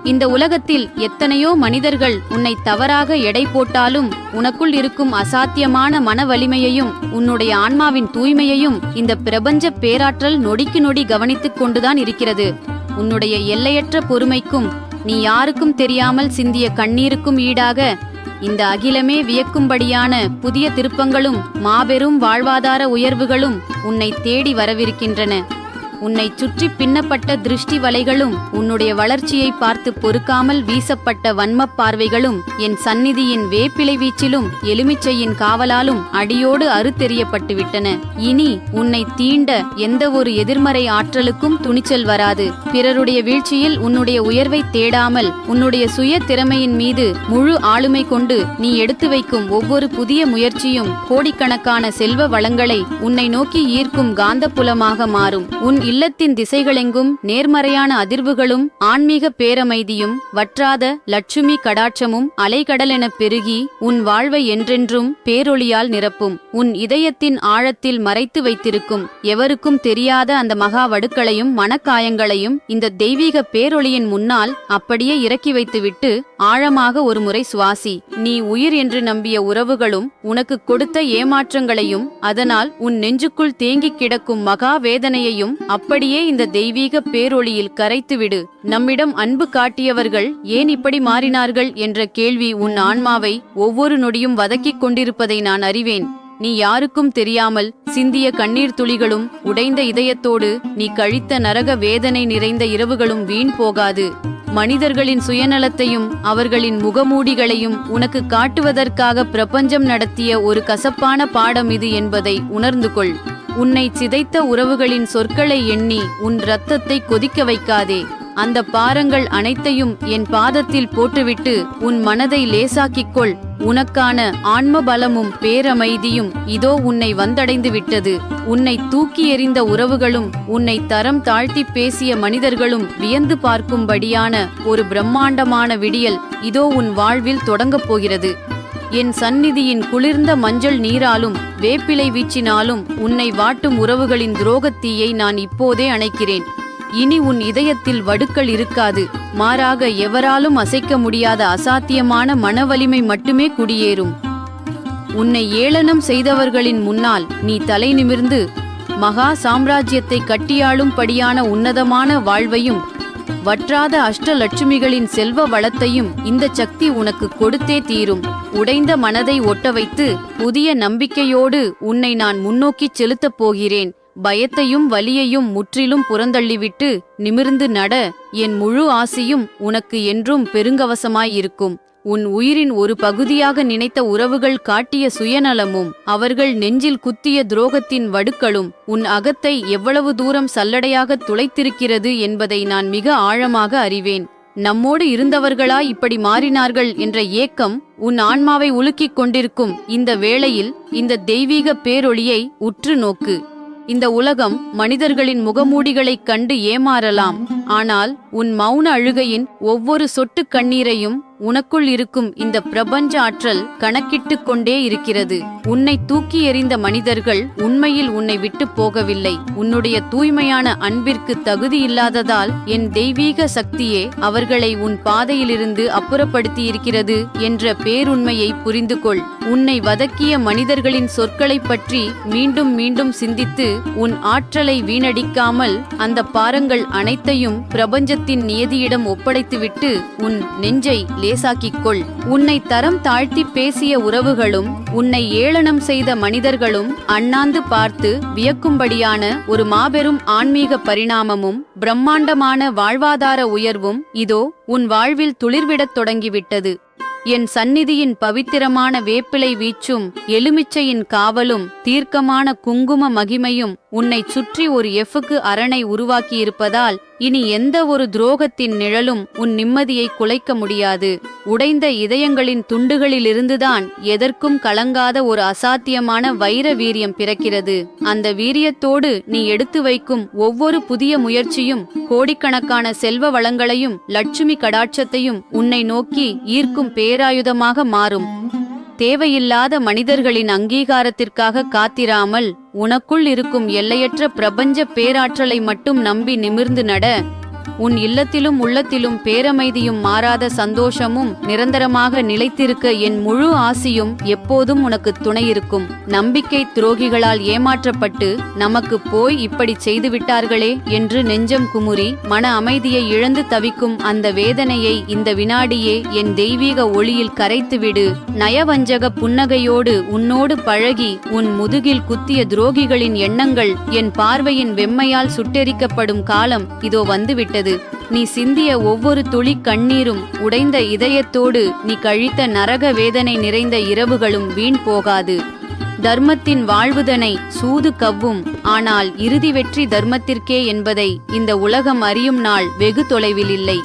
இந்த உலகத்தில் எத்தனையோ மனிதர்கள் உன்னை தவறாக எடை போட்டாலும் உனக்குள் இருக்கும் அசாத்தியமான மன வலிமையையும் உன்னுடைய ஆன்மாவின் தூய்மையையும் இந்த பிரபஞ்ச பேராற்றல் நொடிக்கு நொடி கவனித்துக் கொண்டுதான் இருக்கிறது. உன்னுடைய எல்லையற்ற பொறுமைக்கும் நீ யாருக்கும் தெரியாமல் சிந்திய கண்ணீருக்கும் ஈடாக இந்த அகிலமே வியக்கும்படியான புதிய திருப்பங்களும் மாபெரும் வாழ்வாதார உயர்வுகளும் உன்னை தேடி வரவிருக்கின்றன. உன்னை சுற்றி பின்னப்பட்ட திருஷ்டி வலைகளும் உன்னுடைய வளர்ச்சியை பார்த்து பொறுக்காமல் வீசப்பட்ட வன்மப் பார்வைகளும் என் சந்நிதியின் வேப்பிலை வீச்சிலும் எலுமிச்சையின் காவலாலும் அடியோடு அறுத்தெறியப்பட்டு விட்டன. இனி உன்னை தீண்ட எந்த ஒரு எதிர்மறை ஆற்றலுக்கும் துணிச்சல் வராது. பிறருடைய வீழ்ச்சியில் உன்னுடைய உயர்வை தேடாமல் உன்னுடைய சுய திறமையின் மீது முழு ஆளுமை கொண்டு நீ எடுத்து வைக்கும் ஒவ்வொரு புதிய முயற்சியும் கோடிக்கணக்கான செல்வ வளங்களை உன்னை நோக்கி ஈர்க்கும் காந்தப்புலமாக மாறும். உன் இல்லத்தின் திசைகளெங்கும் நேர்மறையான அதிர்வுகளும் ஆன்மீக பேரமைதியும் வற்றாத லட்சுமி கடாட்சமும் அலைக்கடலெனப் பெருகி உன் வாழ்வை என்றென்றும் பேரொளியால் நிரப்பும். உன் இதயத்தின் ஆழத்தில் மறைத்து வைத்திருக்கும் எவருக்கும் தெரியாத அந்த மகா வடுக்களையும் மனக்காயங்களையும் இந்த தெய்வீக பேரொளியின் முன்னால் அப்படியே இறக்கி வைத்துவிட்டு ஆழமாக ஒரு முறை சுவாசி. நீ உயிர் என்று நம்பிய உறவுகளும் உனக்கு கொடுத்த ஏமாற்றங்களையும் அதனால் உன் நெஞ்சுக்குள் தேங்கிக் கிடக்கும் மகா வேதனையையும் அப்படியே இந்த தெய்வீக பேரொளியில் கரைத்துவிடு. நம்மிடம் அன்பு காட்டியவர்கள் ஏன் இப்படி மாறினார்கள் என்ற கேள்வி உன் ஆன்மாவை ஒவ்வொரு நொடியும் வதக்கிக் கொண்டிருப்பதை நான் அறிவேன். நீ யாருக்கும் தெரியாமல் சிந்திய கண்ணீர் துளிகளும் உடைந்த இதயத்தோடு நீ கழித்த நரக வேதனை நிறைந்த இரவுகளும் வீண் போகாது. மனிதர்களின் சுயநலத்தையும் அவர்களின் முகமூடிகளையும் உனக்கு காட்டுவதற்காக பிரபஞ்சம் நடத்திய ஒரு கசப்பான பாடம் இது என்பதை உணர்ந்து கொள். உன்னை சிதைத்த உறவுகளின் சொற்களை எண்ணி உன் இரத்தத்தை கொதிக்க வைக்காதே. அந்த பாரங்கள் அனைத்தையும் என் பாதத்தில் போட்டுவிட்டு உன் மனதை லேசாக்கிக் கொள். உனக்கான ஆன்ம பலமும் பேரமைதியும் இதோ உன்னை வந்தடைந்து விட்டது. உன்னை தூக்கி எறிந்த உறவுகளும் உன்னை தரம் தாழ்த்தி பேசிய மனிதர்களும் வியந்து பார்க்கும்படியான ஒரு பிரம்மாண்டமான விடியல் இதோ உன் வாழ்வில் தொடங்கப் போகிறது. என் சந்நிதியின் குளிர்ந்த மஞ்சள் நீராலும் வேப்பிலை வீச்சினாலும் உன்னை வாட்டும் உறவுகளின் துரோகத்தீயை நான் இப்போதே அணைக்கிறேன். இனி உன் இதயத்தில் வடுக்கள் இருக்காது. மாறாக எவராலும் அசைக்க முடியாத அசாத்தியமான மனவலிமை மட்டுமே குடியேறும். உன்னை ஏளனம் செய்தவர்களின் முன்னால் நீ தலை நிமிர்ந்து மகா சாம்ராஜ்யத்தை கட்டியாளும் படியான உன்னதமான வாழ்வையும் வற்றாத அஷ்டலட்சுமிகளின் செல்வ வளத்தையும் இந்த சக்தி உனக்கு கொடுத்தே தீரும். உடைந்த மனதை ஒட்ட வைத்து புதிய நம்பிக்கையோடு உன்னை நான் முன்னோக்கிச் செலுத்தப் போகிறேன். பயத்தையும் வலியையும் முற்றிலும் புறந்தள்ளிவிட்டு நிமிர்ந்து நட. என் முழு ஆசியும் உனக்கு என்றும் பெருங்கவசமாயிருக்கும். உன் உயிரின் ஒரு பகுதியாக நினைத்த உறவுகள் காட்டிய சுயநலமும் அவர்கள் நெஞ்சில் குத்திய துரோகத்தின் வடுக்களும் உன் அகத்தை எவ்வளவு தூரம் சல்லடையாக துளைத்திருக்கிறது என்பதை நான் மிக ஆழமாக அறிவேன். நம்மோடு இருந்தவர்களா இப்படி மாறினார்கள் என்ற ஏக்கம் உன் ஆன்மாவை உலுக்கிக் கொண்டிருக்கும் இந்த வேளையில் இந்த தெய்வீக பேரொளியை உற்று நோக்கு. இந்த உலகம் மனிதர்களின் முகமூடிகளைக் கண்டு ஏமாறலாம். ஆனால் உன் மௌன அழுகையின் ஒவ்வொரு சொட்டு கண்ணீரையும் உனக்குள் இருக்கும் இந்த பிரபஞ்ச ஆற்றல் கணக்கிட்டு கொண்டே இருக்கிறது. உன்னை தூக்கி எறிந்த மனிதர்கள் உண்மையில் உன்னை விட்டு போகவில்லை. உன்னுடைய தூய்மையான அன்பிற்கு தகுதி இல்லாததால் என் தெய்வீக சக்தியே அவர்களை உன் பாதையிலிருந்து அப்புறப்படுத்தி இருக்கிறது என்ற பேருண்மையை புரிந்து கொள். உன்னை வதக்கிய மனிதர்களின் சொற்களைப் பற்றி மீண்டும் மீண்டும் சிந்தித்து உன் ஆற்றலை வீணடிக்காமல் அந்த பாரங்கள் அனைத்தையும் பிரபஞ்சத்தின் நியதியிடம் ஒப்படைத்துவிட்டு உன் நெஞ்சை லேசாக்கிக்கொள். உன்னை தரம் தாழ்த்தி பேசிய உறவுகளும் உன்னை ஏளனம் செய்த மனிதர்களும் அண்ணாந்து பார்த்து வியக்கும்படியான ஒரு மாபெரும் ஆன்மீக பரிணாமமும் பிரம்மாண்டமான வாழ்வாதார உயர்வும் இதோ உன் வாழ்வில் துளிர்விடத் தொடங்கிவிட்டது. என் சந்நிதியின் பவித்திரமான வேப்பிலை வீச்சும் எலுமிச்சையின் காவலும் தீர்க்கமான குங்கும மகிமையும் உன்னை சுற்றி ஒரு எஃகுக்கு அரணை உருவாக்கியிருப்பதால் இனி எந்த ஒரு துரோகத்தின் நிழலும் உன் நிம்மதியை குலைக்க முடியாது. உடைந்த இதயங்களின் துண்டுகளிலிருந்துதான் எதற்கும் கலங்காத ஒரு அசாத்தியமான வைர வீரியம் பிறக்கிறது. அந்த வீரியத்தோடு நீ எடுத்து வைக்கும் ஒவ்வொரு புதிய முயற்சியும் கோடிக்கணக்கான செல்வ வளங்களையும் லட்சுமி கடாட்சத்தையும் உன்னை நோக்கி ஈர்க்கும் பேராயுதமாக மாறும். தேவையில்லாத மனிதர்களின் அங்கீகாரத்திற்காக காத்திராமல் உனக்குள் இருக்கும் எல்லையற்ற பிரபஞ்ச பேராற்றலை மட்டும் நம்பி நிமிர்ந்து நட. உன் இல்லத்திலும் உள்ளத்திலும் பேரமைதியும் மாறாத சந்தோஷமும் நிரந்தரமாக நிலைத்திருக்க என் முழு ஆசியும் எப்போதும் உனக்கு துணையிருக்கும். நம்பிக்கை துரோகிகளால் ஏமாற்றப்பட்டு நமக்கு போய் இப்படி செய்துவிட்டார்களே என்று நெஞ்சம் குமுறி மன அமைதியை இழந்து தவிக்கும் அந்த வேதனையை இந்த வினாடியே என் தெய்வீக ஒளியில் கரைத்துவிடு. நயவஞ்சக புன்னகையோடு உன்னோடு பழகி உன் முதுகில் குத்திய துரோகிகளின் எண்ணங்கள் என் பார்வையின் வெம்மையால் சுட்டெரிக்கப்படும் காலம் இதோ வந்துவிட்டது. நீ சிந்திய ஒவ்வொரு துளி கண்ணீரும் உடைந்த இதயத்தோடு நீ கழித்த நரக வேதனை நிறைந்த இரவுகளும் வீண் போகாது. தர்மத்தின் வாழ்வுதனை சூது கவ்வும். ஆனால் இறுதி வெற்றி தர்மத்திற்கே என்பதை இந்த உலகம் அறியும் நாள் வெகு தொலைவில் இல்லை.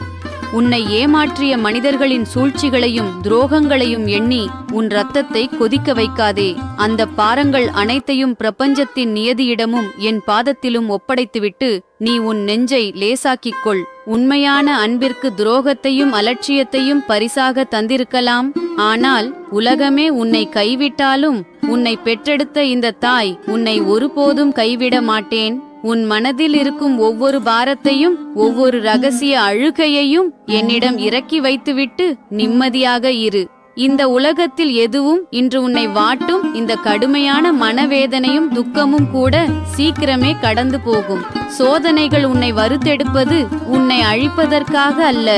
உன்னை ஏமாற்றிய மனிதர்களின் சூழ்ச்சிகளையும் துரோகங்களையும் எண்ணி உன் இரத்தத்தை கொதிக்க வைக்காதே. அந்த பாரங்கள் அனைத்தையும் பிரபஞ்சத்தின் நியதியிடமும் என் பாதத்திலும் ஒப்படைத்துவிட்டு நீ உன் நெஞ்சை லேசாக்கிக்கொள். உண்மையான அன்பிற்கு துரோகத்தையும் அலட்சியத்தையும் பரிசாக தந்திருக்கலாம். ஆனால் உலகமே உன்னை கைவிட்டாலும் உன்னை பெற்றெடுத்த இந்த தாய் உன்னை ஒருபோதும் கைவிட மாட்டேன். உன் மனதில் இருக்கும் ஒவ்வொரு பாரத்தையும் ஒவ்வொரு ரகசிய அழுகையையும் என்னிடம் இறக்கி வைத்துவிட்டு நிம்மதியாக இரு. இந்த உலகத்தில் எதுவும் இன்று உன்னை வாட்டும் இந்த கடுமையான மனவேதனையும் துக்கமும் கூட சீக்கிரமே கடந்து போகும். சோதனைகள் உன்னை வறுத்தெடுப்பது உன்னை அழிப்பதற்காக அல்ல,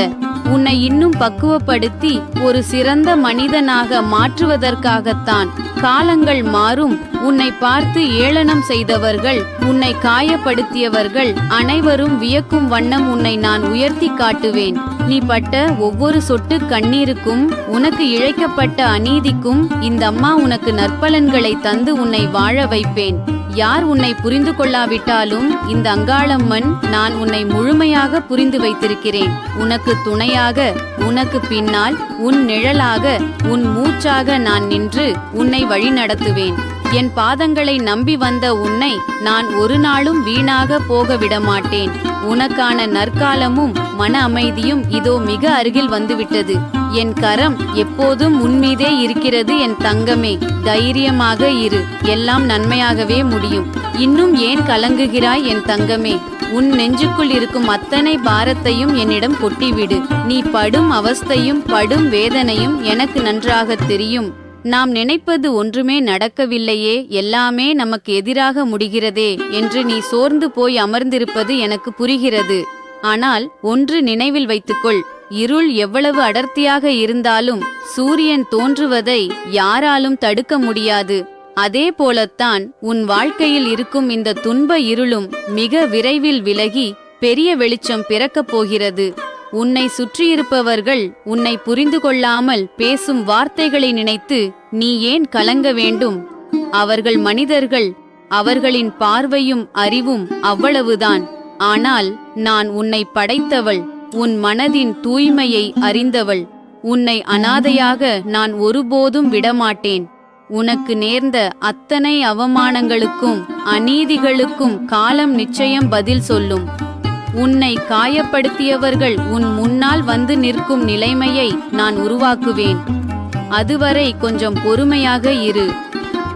உன்னை இன்னும் பக்குவப்படுத்தி ஒரு சிறந்த மனிதனாக மாற்றுவதற்காகத்தான். காலங்கள் மாறும். உன்னை பார்த்து ஏளனம் செய்தவர்கள், உன்னை காயப்படுத்தியவர்கள் அனைவரும் வியக்கும் வண்ணம் உன்னை நான் உயர்த்தி காட்டுவேன். நீ பட்ட ஒவ்வொரு சொட்டு கண்ணீருக்கும், உனக்கு இழைக்கப்பட்ட அநீதிக்கும் இந்த அம்மா உனக்கு நற்பலன்களை தந்து உன்னை வாழ வைப்பேன். யார் உன்னை புரிந்து கொள்ளாவிட்டாலும் இந்த அங்காளம்மன் நான் உன்னை முழுமையாக புரிந்து வைத்திருக்கிறேன். உனக்கு துணையாக, உனக்கு பின்னால், உன் நிழலாக, உன் மூச்சாக நான் நின்று உன்னை வழிநடத்துவேன். என் பாதங்களை நம்பி வந்த உன்னை நான் ஒரு நாளும் வீணாக போக விடமாட்டேன். உனக்கான நற்காலமும் மன அமைதியும் இதோ மிக அருகில் வந்துவிட்டது. என் கரம் எப்போதும் உன்மீதே இருக்கிறது என் தங்கமே. தைரியமாக இரு, எல்லாம் நன்மையாகவே முடியும். இன்னும் ஏன் கலங்குகிறாய் என் தங்கமே? உன் நெஞ்சுக்குள் இருக்கும் அத்தனை பாரத்தையும் என்னிடம் கொட்டிவிடு. நீ படும் அவஸ்தையும் படும் வேதனையும் எனக்கு நன்றாக தெரியும். நாம் நினைப்பது ஒன்றுமே நடக்கவில்லையே, எல்லாமே நமக்கு எதிராக முடிகிறதே என்று நீ சோர்ந்து போய் அமர்ந்திருப்பது எனக்கு புரிகிறது. ஆனால் ஒன்று நினைவில் வைத்துக்கொள், இருள் எவ்வளவு அடர்த்தியாக இருந்தாலும் சூரியன் தோன்றுவதை யாராலும் தடுக்க முடியாது. அதே போலத்தான் உன் வாழ்க்கையில் இருக்கும் இந்த துன்ப இருளும் மிக விரைவில் விலகி பெரிய வெளிச்சம் பிறக்கப் போகிறது. உன்னை சுற்றியிருப்பவர்கள் உன்னை புரிந்து கொள்ளாமல் பேசும் வார்த்தைகளை நினைத்து நீ ஏன் கலங்க வேண்டும்? அவர்கள் மனிதர்கள், அவர்களின் பார்வையும் அறிவும் அவ்வளவுதான். ஆனால் நான் உன்னை படைத்தவள், உன் மனதின் தூய்மையை அறிந்தவள். உன்னை அனாதையாக நான் ஒருபோதும் விடமாட்டேன். உனக்கு நேர்ந்த அத்தனை அவமானங்களுக்கும் அநீதிகளுக்கும் காலம் நிச்சயம் பதில் சொல்லும். உன்னை காயப்படுத்தியவர்கள் உன் முன்னால் வந்து நிற்கும் நிலைமையை நான் உருவாக்குவேன். அதுவரை கொஞ்சம் பொறுமையாக இரு.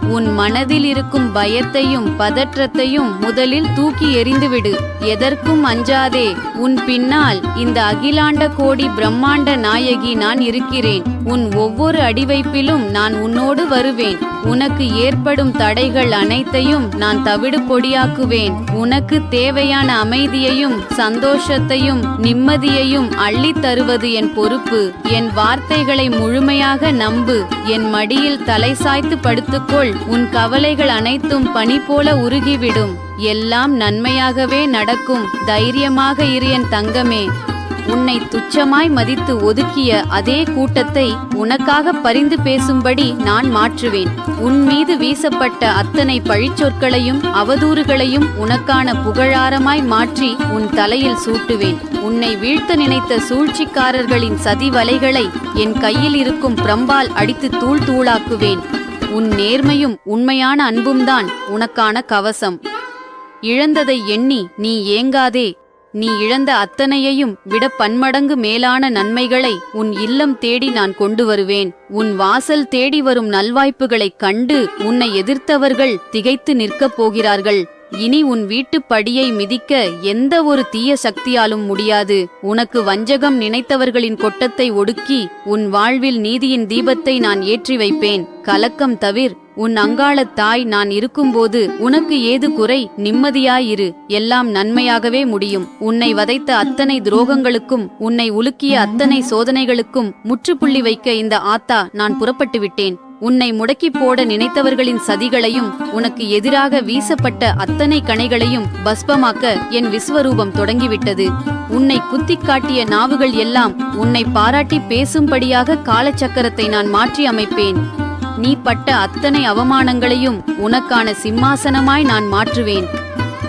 உன் மனதில் இருக்கும் பயத்தையும் பதற்றத்தையும் முதலில் தூக்கி எறிந்துவிடு. எதற்கும் அஞ்சாதே. உன் பின்னால் இந்த அகிலாண்ட கோடி பிரம்மாண்ட நாயகி நான் இருக்கிறேன். உன் ஒவ்வொரு அடிவைப்பிலும் நான் உன்னோடு வருவேன். உனக்கு ஏற்படும் தடைகள் அனைத்தையும் நான் தவிடு பொடியாக்குவேன். உனக்கு தேவையான அமைதியையும் சந்தோஷத்தையும் நிம்மதியையும் அள்ளித் தருவது என் பொறுப்பு. என் வார்த்தைகளை முழுமையாக நம்பு. என் மடியில் தலை சாய்த்து படுத்துக்கொள். உன் கவலைகள் அனைத்தும் பனி போல உருகிவிடும். எல்லாம் நன்மையாகவே நடக்கும். தைரியமாக இரு என் தங்கமே. உன்னை துச்சமாய் மதித்து ஒதுக்கிய அதே கூட்டத்தை உனக்காக பரிந்து பேசும்படி நான் மாற்றுவேன். உன் மீது வீசப்பட்ட அத்தனை பழிச்சொற்களையும் அவதூறுகளையும் உனக்கான புகழாரமாய் மாற்றி உன் தலையில் சூட்டுவேன். உன்னை வீழ்த்த நினைத்த சூழ்ச்சிக்காரர்களின் சதி வலைகளை என் கையில் இருக்கும் பிரம்பால் அடித்து தூள் தூளாக்குவேன். உன் நேர்மையும் உண்மையான அன்பும்தான் உனக்கான கவசம். இழந்ததை எண்ணி நீ ஏங்காதே. நீ இழந்த அத்தனையையும் விட பன்மடங்கு மேலான நன்மைகளை உன் இல்லம் தேடி நான் கொண்டு வருவேன். உன் வாசல் தேடி வரும் நல்வாய்ப்புகளைக் கண்டு உன்னை எதிர்த்தவர்கள் திகைத்து நிற்கப் போகிறார்கள். இனி உன் வீட்டுப் படியை மிதிக்க எந்த ஒரு தீய சக்தியாலும் முடியாது. உனக்கு வஞ்சகம் நினைத்தவர்களின் கொட்டத்தை ஒடுக்கி உன் வாழ்வில் நீதியின் தீபத்தை நான் ஏற்றி வைப்பேன். கலக்கம் தவிர். உன் அங்காளத் தாய் நான் இருக்கும்போது உனக்கு ஏது குறை? நிம்மதியாயிரு. எல்லாம் நன்மையாகவே முடியும். உன்னை வதைத்த அத்தனை துரோகங்களுக்கும் உன்னை உலுக்கிய அத்தனை சோதனைகளுக்கும் முற்றுப்புள்ளி வைக்க இந்த ஆத்தா நான் புறப்பட்டு விட்டேன். உன்னை முடக்கி போட நினைத்தவர்களின் சதிகளையும் உனக்கு எதிராக வீசப்பட்ட அத்தனை கணைகளையும் பஸ்பமாக்க என் விஸ்வரூபம் தொடங்கிவிட்டது. உன்னை குத்திக் காட்டிய நாவுகள் எல்லாம் உன்னை பாராட்டி பேசும்படியாக காலச்சக்கரத்தை நான் மாற்றி அமைப்பேன். நீ பட்ட அத்தனை அவமானங்களையும் உனக்கான சிம்மாசனமாய் நான் மாற்றுவேன்.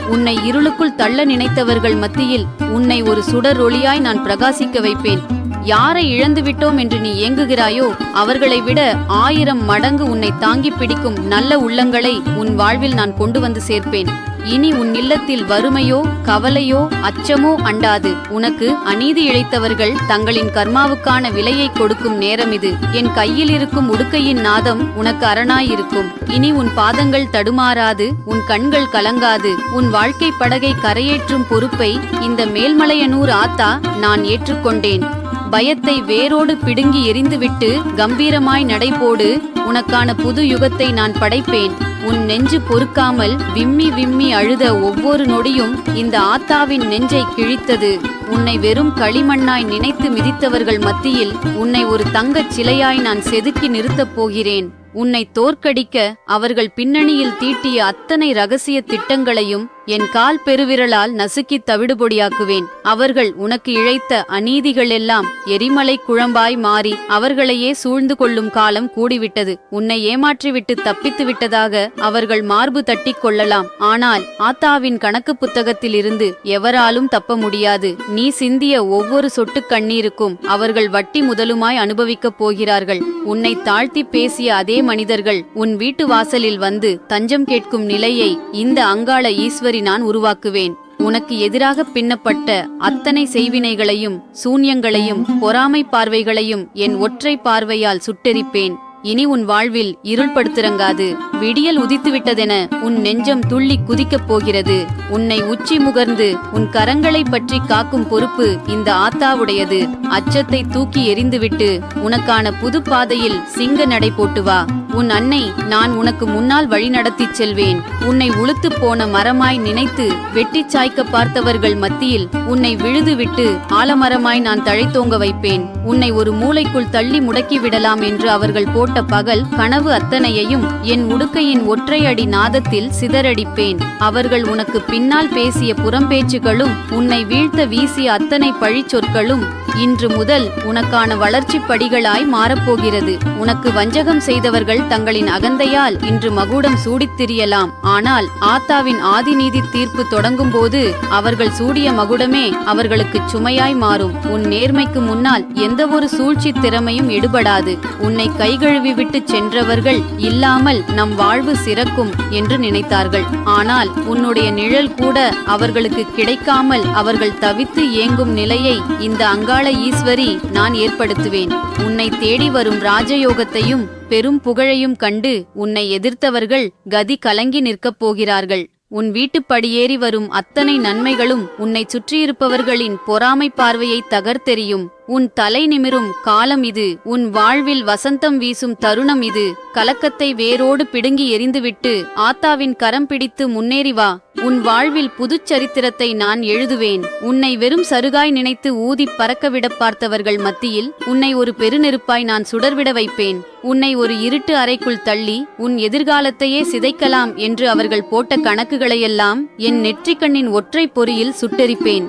உன்னை இருளுக்குள் தள்ள நினைத்தவர்கள் மத்தியில் உன்னை ஒரு சுடர் ஒளியாய் நான் பிரகாசிக்க வைப்பேன். யாரை இழந்துவிட்டோம் என்று நீ ஏங்குகிறாயோ அவர்களை விட 1000 மடங்கு உன்னை தாங்கி பிடிக்கும் நல்ல உள்ளங்களை உன் வாழ்வில் நான் கொண்டு வந்து சேர்ப்பேன். இனி உன் இல்லத்தில் வறுமையோ கவலையோ அச்சமோ அண்டாது. உனக்கு அநீதி இழைத்தவர்கள் தங்களின் கர்மாவுக்கான விலையை கொடுக்கும் நேரம் இது. என் கையில் இருக்கும் உடுக்கையின் நாதம் உனக்கு அரணாயிருக்கும். இனி உன் பாதங்கள் தடுமாறாது, உன் கண்கள் கலங்காது. உன் வாழ்க்கை படகை கரையேற்றும் பொறுப்பை இந்த மேல்மலையனூர் ஆத்தா நான் ஏற்றுக்கொண்டேன். பயத்தை வேரோடு பிடுங்கி எரிந்துவிட்டு கம்பீரமாய் நடைபோடு. உனக்கான புது யுகத்தை நான் படைப்பேன். உன் நெஞ்சு பொறுக்காமல் விம்மி விம்மி அழுத ஒவ்வொரு நொடியும் இந்த ஆத்தாவின் நெஞ்சை கிழித்தது. உன்னை வெறும் களிமண்ணாய் நினைத்து மிதித்தவர்கள் மத்தியில் உன்னை ஒரு தங்கச் சிலையாய் நான் செதுக்கி நிறுத்தப் போகிறேன். உன்னை தோற்கடிக்க அவர்கள் பின்னணியில் தீட்டிய அத்தனை ரகசிய திட்டங்களையும் என் கால் பெருவிரலால் நசுக்கி தவிடுபொடியாக்குவேன். அவர்கள் உனக்கு இழைத்த அநீதிகள் எல்லாம் எரிமலை குழம்பாய் மாறி அவர்களையே சூழ்ந்து கொள்ளும் காலம் கூடிவிட்டது. உன்னை ஏமாற்றிவிட்டு தப்பித்து விட்டதாக அவர்கள் மார்பு தட்டி கொள்ளலாம். ஆனால் ஆத்தாவின் கணக்கு புத்தகத்தில் இருந்து எவராலும் தப்ப முடியாது. நீ சிந்திய ஒவ்வொரு சொட்டு கண்ணீருக்கும் அவர்கள் வட்டி முதலுமாய் அனுபவிக்கப் போகிறார்கள். உன்னை தாழ்த்தி பேசிய அதே மனிதர்கள் உன் வீட்டு வாசலில் வந்து தஞ்சம் கேட்கும் நிலையை இந்த அங்காள ஈஸ்வரி நான் உருவாக்குவேன். உனக்கு எதிராக பின்னப்பட்ட அத்தனை செய்வினைகளையும் சூன்யங்களையும் பொறாமை பார்வைகளையும் என் ஒற்றை பார்வையால் சுட்டெரிப்பேன். இனி உன் வாழ்வில் இருள்படுத்திறங்காது. விடியல் உதித்துவிட்டதென உன் நெஞ்சம் துள்ளி குதிக்கப் போகிறது. உன்னை உச்சி முகர்ந்து உன் கரங்களை பற்றி காக்கும் பொறுப்பு இந்த ஆத்தாவுடையது. அச்சத்தை தூக்கி எறிந்துவிட்டு உனக்கான புது பாதையில் சிங்க நடை போட்டு வா. உன் அன்னை நான் உனக்கு முன்னால் வழி நடத்திச் செல்வேன். உன்னை உளுத்துப் போன மரமாய் நினைத்து வெட்டிச் சாய்க்க பார்த்தவர்கள் மத்தியில் உன்னை விழுதுவிட்டு ஆலமரமாய் நான் தழைத்தோங்க வைப்பேன். உன்னை ஒரு மூலைக்குள் தள்ளி முடக்கி விடலாம் என்று அவர்கள் போட்ட பகல் கனவு அத்தனையையும் என் உடுக்கையின் ஒற்றை அடி நாதத்தில் சிதறடிப்பேன். அவர்கள் உனக்கு பின்னால் பேசிய புறம்பேச்சுகளும் உன்னை வீழ்த்த வீசிய அத்தனை பழிச்சொற்களும் இன்று முதல் உனக்கான வளர்ச்சி படிகளாய் மாறப்போகிறது. உனக்கு வஞ்சகம் செய்தவர்கள் தங்களின் அகந்தையால் இன்று மகுடம் சூடித் திரியலாம். ஆனால் ஆத்தாவின் ஆதிநீதி தீர்ப்பு தொடங்கும் போது அவர்கள் சூடிய மகுடமே அவர்களுக்கு சுமையாய் மாறும். உன் நேர்மைக்கு முன்னால் எந்த ஒரு சூழ்ச்சி திறமையும் எடுபடாது. உன்னை கைகழுவி விட்டு சென்றவர்கள் இல்லாமல் நம் வாழ்வு சிறக்கும் என்று நினைத்தார்கள். ஆனால் உன்னுடைய நிழல் கூட அவர்களுக்கு கிடைக்காமல் அவர்கள் தவித்து ஏங்கும் நிலையை இந்த அங்காள ஈஸ்வரி நான் ஏற்படுத்துவேன். உன்னை தேடி வரும் ராஜயோகத்தையும் பெரும் புகழையும் கண்டு உன்னை எதிர்த்தவர்கள் கதி கலங்கி நிற்கப் போகிறார்கள். உன் வீட்டுப்படியேறி வரும் அத்தனை நன்மைகளும் உன்னை சுற்றியிருப்பவர்களின் பொறாமை பார்வையை தகர்த்தெறியும். உன் தலை நிமிரும் காலம் இது. உன் வாழ்வில் வசந்தம் வீசும் தருணம் இது. கலக்கத்தை வேரோடு பிடுங்கி எறிந்துவிட்டு ஆத்தாவின் கரம் பிடித்து முன்னேறி வா. உன் வாழ்வில் புதுச்சரித்திரத்தை நான் எழுதுவேன். உன்னை வெறும் சருகாய் நினைத்து ஊதி பறக்கவிட பார்த்தவர்கள் மத்தியில் உன்னை ஒரு பெருநெருப்பாய் நான் சுடர்விட வைப்பேன். உன்னை ஒரு இருட்டு அறைக்குள் தள்ளி உன் எதிர்காலத்தையே சிதைக்கலாம் என்று அவர்கள் போட்ட கணக்குகளையெல்லாம் என் நெற்றிக்கண்ணின் ஒற்றை பொறியில் சுட்டெரிப்பேன்.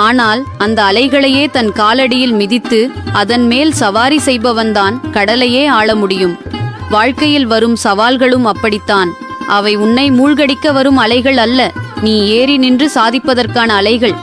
ஆனால் அந்த அலைகளையே தன் காலடியில் மிதித்து அதன் மேல் சவாரி செய்பவன்தான் கடலையே ஆள முடியும். வாழ்க்கையில் வரும் சவால்களும் அப்படித்தான். அவை உன்னை மூழ்கடிக்க வரும் அலைகள் அல்ல, நீ ஏறி நின்று சாதிப்பதற்கான அலைகள்.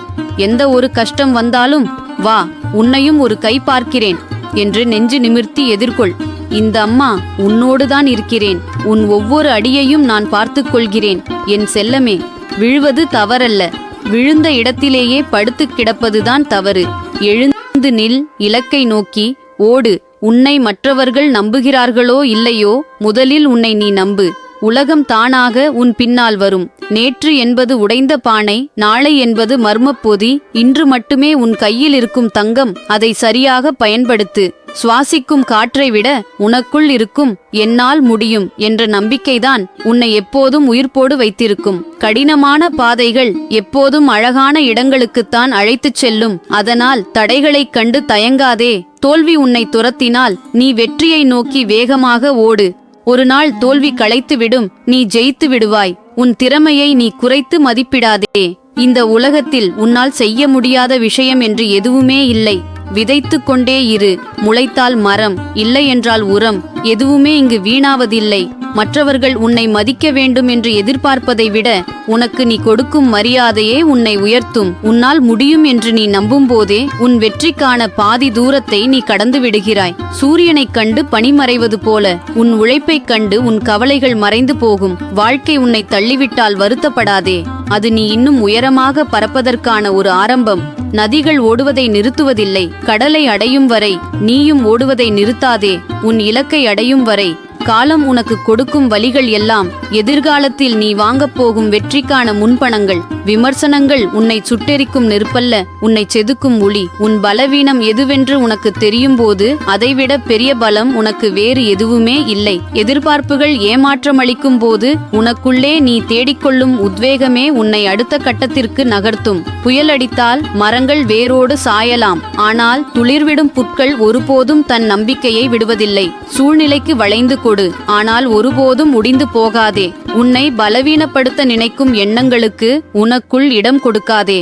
எந்த ஒரு கஷ்டம் வந்தாலும் வா, உன்னையும் ஒரு கை பார்க்கிறேன் என்று நெஞ்சு நிமிர்த்தி எதிர்கொள். இந்த அம்மா உன்னோடுதான் இருக்கிறேன். உன் ஒவ்வொரு அடியையும் நான் பார்த்து கொள்கிறேன். என் செல்லமே, விழுவது தவறல்ல, விழுந்த இடத்திலேயே படுத்து கிடப்பதுதான் தவறு. எழுந்து நில், இலக்கை நோக்கி ஓடு. உன்னை மற்றவர்கள் நம்புகிறார்களோ இல்லையோ, முதலில் உன்னை நீ நம்பு. உலகம் தானாக உன் பின்னால் வரும். நேற்று என்பது உடைந்த பானை, நாளை என்பது மர்மப்பொதி. இன்று மட்டுமே உன் கையில் இருக்கும் தங்கம், அதை சரியாக பயன்படுத்து. சுவாசிக்கும் காற்றை விட உனக்குள் இருக்கும் என்னால் முடியும் என்ற நம்பிக்கைதான் உன்னை எப்போதும் உயிர்ப்போடு வைத்திருக்கும். கடினமான பாதைகள் எப்போதும் அழகான இடங்களுக்குத்தான் அழைத்துச் செல்லும். அதனால் தடைகளைக் கண்டு தயங்காதே. தோல்வி உன்னை துரத்தினால் நீ வெற்றியை நோக்கி வேகமாக ஓடு. ஒரு நாள் தோல்வி களைத்துவிடும், நீ ஜெயித்து விடுவாய். உன் திறமையை நீ குறைத்து மதிப்பிடாதே. இந்த உலகத்தில் உன்னால் செய்ய முடியாத விஷயம் என்று எதுவுமே இல்லை. விதைத்து கொண்டே இரு. முளைத்தால் மரம், இல்லை என்றால் உரம். எதுவுமே இங்கு வீணாவதில்லை. மற்றவர்கள் உன்னை மதிக்க வேண்டும் என்று எதிர்பார்ப்பதை விட உனக்கு நீ கொடுக்கும் மரியாதையே உன்னை உயர்த்தும். உன்னால் முடியும் என்று நீ நம்பும் போதே உன் வெற்றிக்கான பாதி தூரத்தை நீ கடந்து விடுகிறாய். சூரியனைக் கண்டு பனிமறைவது போல உன் உழைப்பைக் கண்டு உன் கவலைகள் மறைந்து போகும். வாழ்க்கை உன்னை தள்ளிவிட்டால் வருத்தப்படாதே. அது நீ இன்னும் உயரமாக பறப்பதற்கான ஒரு ஆரம்பம். நதிகள் ஓடுவதை நிறுத்துவதில்லை. கடலை அடையும் வரை நீயும் ஓடுவதை நிறுத்தாதே. உன் இலக்கை அடையும் வரை காலம் உனக்கு கொடுக்கும் வழிகள் எல்லாம் எதிர்காலத்தில் நீ வாங்கப் போகும் வெற்றிக்கான முன்பணங்கள். விமர்சனங்கள் உன்னை சுட்டெரிக்கும் நெருப்பல்ல, உன்னை செதுக்கும் ஒளி. உன் பலவீனம் எதுவென்று உனக்கு தெரியும் போது அதைவிட பெரிய பலம் உனக்கு வேறு எதுவுமே இல்லை. எதிர்பார்ப்புகள் ஏமாற்றமளிக்கும் போது உனக்குள்ளே நீ தேடிக்கொள்ளும் உத்வேகமே உன்னை அடுத்த கட்டத்திற்கு நகர்த்தும். புயலடித்தால் மரங்கள் வேரோடு சாயலாம், ஆனால் துளிர்விடும் புற்கள் ஒருபோதும் தன் நம்பிக்கையை விடுவதில்லை. சூழ்நிலைக்கு வளைந்து கொடு, ஆனால் ஒருபோதும் முடிந்து போகாதே. உன்னை பலவீனப்படுத்த நினைக்கும் எண்ணங்களுக்கு உனக்குள் இடம் கொடுக்காதே.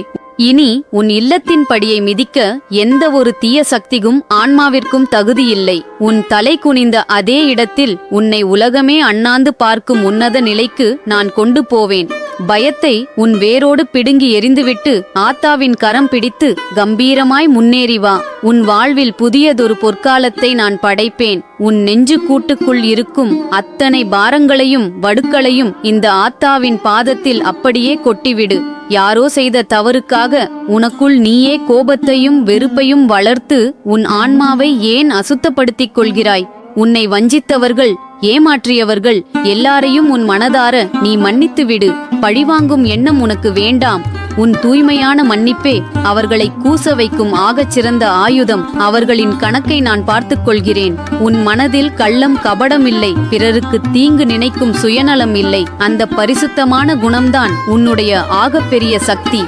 இனி உன் இல்லத்தின் படியை மிதிக்க எந்த ஒரு தீய சக்திக்கும் ஆன்மாவிற்கும் தகுதியில்லை. உன் தலை குனிந்த அதே இடத்தில் உன்னை உலகமே அண்ணாந்து பார்க்கும் உன்னத நிலைக்கு நான் கொண்டு போவேன். பயத்தை உன் வேரோடு பிடுங்கி எறிந்துவிட்டு ஆத்தாவின் கரம் பிடித்து கம்பீரமாய் முன்னேறி வா. உன் வாழ்வில் புதியதொரு பொற்காலத்தை நான் படைப்பேன். உன் நெஞ்சு கூட்டுக்குள் இருக்கும் அத்தனை பாரங்களையும் வடுக்களையும் இந்த ஆத்தாவின் பாதத்தில் அப்படியே கொட்டிவிடு. யாரோ செய்த தவறுக்காக உனக்குள் நீயே கோபத்தையும் வெறுப்பையும் வளர்த்து உன் ஆன்மாவை ஏன் அசுத்தப்படுத்திக் கொள்கிறாய்? உன்னை வஞ்சித்தவர்கள், ஏமாற்றியவர்கள் எல்லாரையும் உன் மனதார நீ மன்னித்து விடு. பழிவாங்கும் எண்ணம் உனக்கு வேண்டாம். உன் தூய்மையான மன்னிப்பே அவர்களை கூச வைக்கும் ஆகச் சிறந்த ஆயுதம். அவர்களின் கணக்கை நான் பார்த்துக் கொள்கிறேன். உன் மனதில் கள்ளம் கபடம் இல்லை, பிறருக்கு தீங்கு நினைக்கும் சுயநலம் இல்லை. அந்த பரிசுத்தமான குணம்தான் உன்னுடைய ஆகப்பெரிய சக்தி.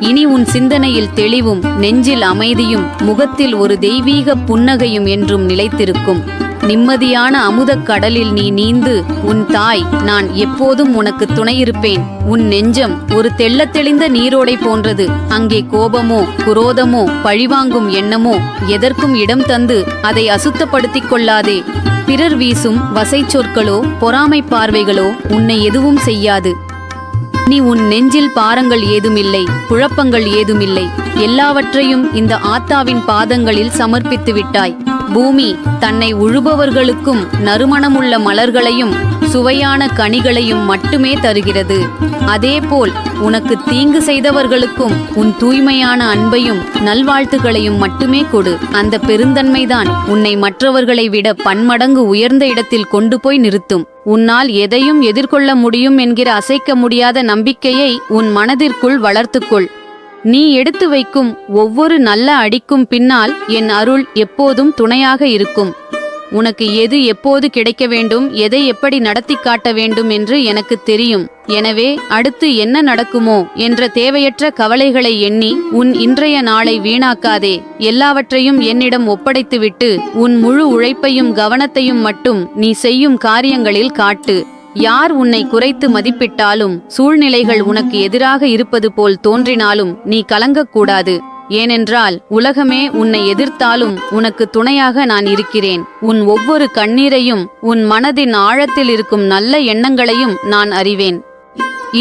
இனி உன் சிந்தனையில் தெளிவும், நெஞ்சில் அமைதியும், முகத்தில் ஒரு தெய்வீக புன்னகையும் என்றும் நிலைத்திருக்கும். நிம்மதியான அமுதக் கடலில் நீ நீந்து உன் தாய் நான் எப்போதும் உனக்கு துணையிருப்பேன். உன் நெஞ்சம் ஒரு தெள்ளத் தெளிந்த நீரோடை போன்றது. அங்கே கோபமோ குரோதமோ பழிவாங்கும் எண்ணமோ எதற்கும் இடம் தந்து அதை அசுத்தப்படுத்திக் கொள்ளாதே. பிறர் வீசும் வசை சொற்களோ பொறாமை பார்வைகளோ உன்னை எதுவும் செய்யாது. நீ உன் நெஞ்சில் பாரங்கள் ஏதுமில்லை, குழப்பங்கள் ஏதுமில்லை. எல்லாவற்றையும் இந்த ஆத்தாவின் பாதங்களில் சமர்ப்பித்து விட்டாய். பூமி தன்னை உழுபவர்களுக்கும் நறுமணமுள்ள மலர்களையும் சுவையான கனிகளையும் மட்டுமே தருகிறது. அதேபோல் உனக்கு தீங்கு செய்தவர்களுக்கும் உன் தூய்மையான அன்பையும் நல்வாழ்த்துக்களையும் மட்டுமே கொடு. அந்த பெருந்தன்மைதான் உன்னை மற்றவர்களை விட பன்மடங்கு உயர்ந்த இடத்தில் கொண்டு போய் நிறுத்தும். உன்னால் எதையும் எதிர்கொள்ள முடியும் என்கிற அசைக்க முடியாத நம்பிக்கையை உன் மனதிற்குள் வளர்த்துக்கொள். நீ எடுத்து வைக்கும் ஒவ்வொரு நல்ல அடிக்கும் பின்னால் என் அருள் எப்போதும் துணையாக இருக்கும். உனக்கு எது எப்போது கிடைக்க வேண்டும், எதை எப்படி நடத்தி காட்ட வேண்டும் என்று எனக்கு தெரியும். எனவே அடுத்து என்ன நடக்குமோ என்ற தேவையற்ற கவலைகளை எண்ணி உன் இன்றைய நாளை வீணாக்காதே. எல்லாவற்றையும் என்னிடம் ஒப்படைத்துவிட்டு உன் முழு உழைப்பையும் கவனத்தையும் மட்டும் நீ செய்யும் காரியங்களில் காட்டு. யார் உன்னை குறைத்து மதிப்பிட்டாலும், சூழ்நிலைகள் உனக்கு எதிராக இருப்பது போல் தோன்றினாலும் நீ கலங்கக்கூடாது. ஏனென்றால் உலகமே உன்னை எதிர்த்தாலும் உனக்கு துணையாக நான் இருக்கிறேன். உன் ஒவ்வொரு கண்ணீரையும் உன் மனதின் ஆழத்தில் இருக்கும் நல்ல எண்ணங்களையும் நான் அறிவேன்.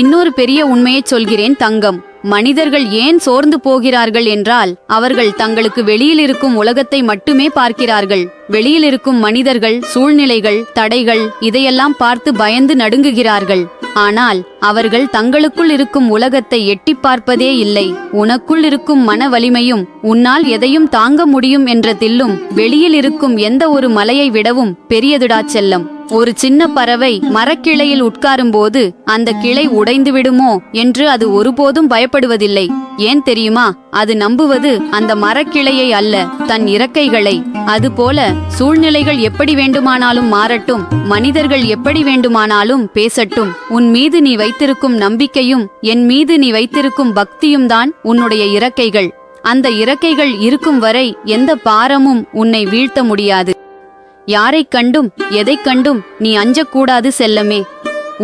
இன்னொரு பெரிய உண்மையைச் சொல்கிறேன் தங்கம். மனிதர்கள் ஏன் சோர்ந்து போகிறார்கள் என்றால் அவர்கள் தங்களுக்கு வெளியில் இருக்கும் உலகத்தை மட்டுமே பார்க்கிறார்கள். வெளியில் இருக்கும் மனிதர்கள், சூழ்நிலைகள், தடைகள் இதையெல்லாம் பார்த்து பயந்து நடுங்குகிறார்கள். ஆனால் அவர்கள் தங்களுக்குள் இருக்கும் உலகத்தை எட்டி பார்ப்பதே இல்லை. உனக்குள் இருக்கும் மன வலிமையும் உன்னால் எதையும் தாங்க முடியும் என்ற தில்லும் வெளியில் இருக்கும் எந்த ஒரு மலையை விடவும் பெரியதுடா செல்லம். ஒரு சின்ன பறவை மரக்கிளையில் உட்காரும்போது அந்த கிளை உடைந்து விடுமோ என்று அது ஒருபோதும் பயப்படுவதில்லை. ஏன் தெரியுமா? அது நம்புவது அந்த மரக்கிளையை அல்ல, தன் இறக்கைகளை. அதுபோல சூழ்நிலைகள் எப்படி வேண்டுமானாலும் மாறட்டும், மனிதர்கள் எப்படி வேண்டுமானாலும் பேசட்டும், உன் மீது நீ வைத்திருக்கும் நம்பிக்கையும் என் மீது நீ வைத்திருக்கும் பக்தியும் தான் உன்னுடைய இறக்கைகள். அந்த இறக்கைகள் இருக்கும் வரை எந்த பாரமும் உன்னை வீழ்த்த முடியாது. யாரைக் கண்டும் எதைக் கண்டும் நீ அஞ்சக்கூடாது செல்லமே.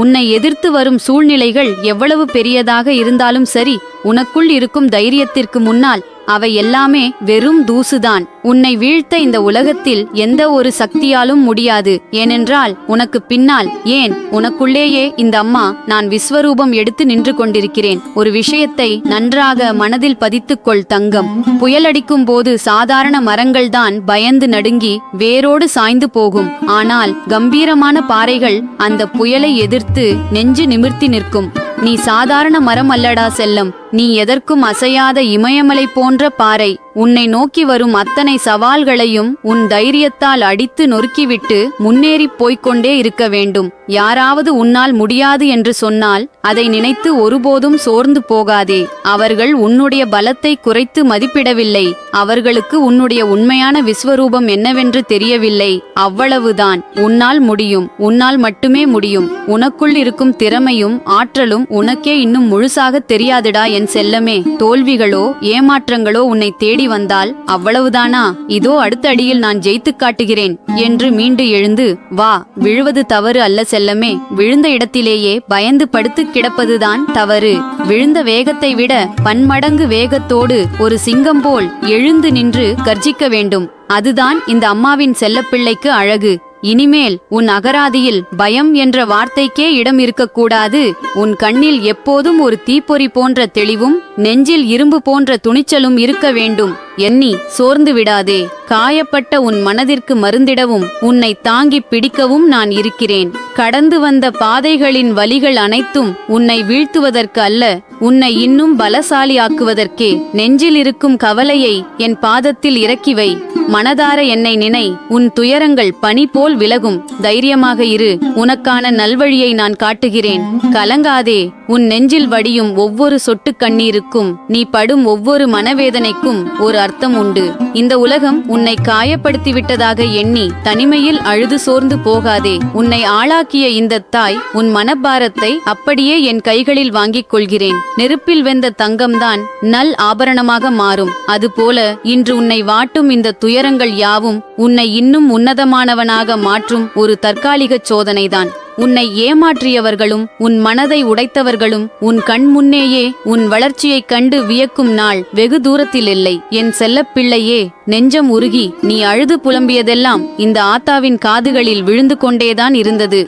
உன்னை எதிர்த்து வரும் சூழ்நிலைகள் எவ்வளவு பெரியதாக இருந்தாலும் சரி, உனக்குள் இருக்கும் தைரியத்திற்கு முன்னால் அவை எல்லாமே வெறும் தூசுதான். உன்னை வீழ்த்த இந்த உலகத்தில் எந்த ஒரு சக்தியாலும் முடியாது. ஏனென்றால் உனக்கு பின்னால், ஏன் உனக்குள்ளேயே இந்த அம்மா நான் விஸ்வரூபம் எடுத்து நின்று கொண்டிருக்கிறேன். ஒரு விஷயத்தை நன்றாக மனதில் பதித்துக்கொள் தங்கம். புயலடிக்கும் போது சாதாரண மரங்கள்தான் பயந்து நடுங்கி வேரோடு சாய்ந்து போகும். ஆனால் கம்பீரமான பாறைகள் அந்த புயலை எதிர்த்து நெஞ்சு நிமிர்த்தி நிற்கும். நீ சாதாரண மரம் அல்லடா செல்லம், நீ எதற்கும் அசையாத இமயமலை போன்ற பாறை. உன்னை நோக்கி வரும் அத்தனை சவால்களையும் உன் தைரியத்தால் அடித்து நொறுக்கிவிட்டு முன்னேறிப் போய்கொண்டே இருக்க வேண்டும். யாராவது உன்னால் முடியாது என்று சொன்னால் அதை நினைத்து ஒருபோதும் சோர்ந்து போகாதே. அவர்கள் உன்னுடைய பலத்தை குறைத்து மதிப்பிடவில்லை. அவர்களுக்கு உன்னுடைய உண்மையான விஸ்வரூபம் என்னவென்று தெரியவில்லை. அவ்வளவுதான். உன்னால் முடியும், உன்னால் மட்டுமே முடியும். உனக்குள் இருக்கும் திறமையும் ஆற்றலும் உனக்கே இன்னும் முழுசாக தெரியாதுடா என் செல்லமே. தோல்விகளோ ஏமாற்றங்களோ உன்னை தேடி வந்தால் அவ்வளவுதானா? இதோ அடுத்த அடியில் நான் ஜெயித்து காட்டுகிறேன் என்று மீண்டு எழுந்து வா. விழுவது தவறு அல்ல செல்லமே, விழுந்த இடத்திலேயே பயந்து படுத்து கிடப்பதுதான் தவறு. விழுந்த வேகத்தை விட பன்மடங்கு வேகத்தோடு ஒரு சிங்கம் போல் எழுந்து நின்று கர்ஜிக்க வேண்டும். அதுதான் இந்த அம்மாவின் செல்லப்பிள்ளைக்கு அழகு. இனிமேல் உன் அகராதியில் பயம் என்ற வார்த்தைக்கே இடம் இருக்கக்கூடாது. உன் கண்ணில் எப்போதும் ஒரு தீப்பொறி போன்ற தெளிவும் நெஞ்சில் இரும்பு போன்ற துணிச்சலும் இருக்க வேண்டும். எண்ணி சோர்ந்து விடாதே. காயப்பட்ட உன் மனதிற்கு மருந்திடவும் உன்னை தாங்கி பிடிக்கவும் நான் இருக்கிறேன். கடந்து வந்த பாதைகளின் வலிகள் அனைத்தும் உன்னை வீழ்த்துவதற்கு அல்ல, உன்னை இன்னும் பலசாலியாக்குவதற்கே. நெஞ்சில் இருக்கும் கவலையை என் பாதத்தில் இறக்கி வை. மனதார என்னை நினை. உன் துயரங்கள் பனி போல் விலகும். தைரியமாக இரு. உனக்கான நல்வழியை நான் காட்டுகிறேன். கலங்காதே. உன் நெஞ்சில் வடியும் ஒவ்வொரு சொட்டு கண்ணீருக்கும், நீ படும் ஒவ்வொரு மனவேதனைக்கும் ஒரு அர்த்தம் உண்டு. இந்த உலகம் உன்னை காயப்படுத்தி விட்டதாக எண்ணி தனிமையில் அழுது சோர்ந்து போகாதே. உன்னை ஆளாக்கிய இந்த தாய் உன் மனபாரத்தை அப்படியே என் கைகளில் வாங்கிக் கொள்கிறேன். நெருப்பில் வெந்த தங்கம்தான் நல் ஆபரணமாக மாறும். அதுபோல இன்று உன்னை வாட்டும் இந்த துயரங்கள் யாவும் உன்னை இன்னும் உன்னதமானவனாக மாற்றும் ஒரு தற்காலிக சோதனைதான். உன்னை ஏமாற்றியவர்களும் உன் மனதை உடைத்தவர்களும் உன் கண் முன்னேயே உன் வளர்ச்சியைக் கண்டு வியக்கும் நாள் வெகு தூரத்தில் இல்லை. என் செல்லப்பிள்ளையே, நெஞ்சம் உருகி நீ அழுது புலம்பியதெல்லாம் இந்த ஆத்தாவின் காதுகளில் விழுந்து கொண்டேதான் இருந்தது.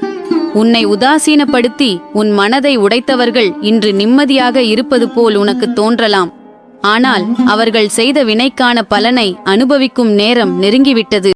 உன்னை உதாசீனப்படுத்தி உன் மனதை உடைத்தவர்கள் இன்று நிம்மதியாக இருப்பது போல் உனக்கு தோன்றலாம். ஆனால் அவர்கள் செய்த வினைக்கான பலனை அனுபவிக்கும் நேரம் நெருங்கிவிட்டது.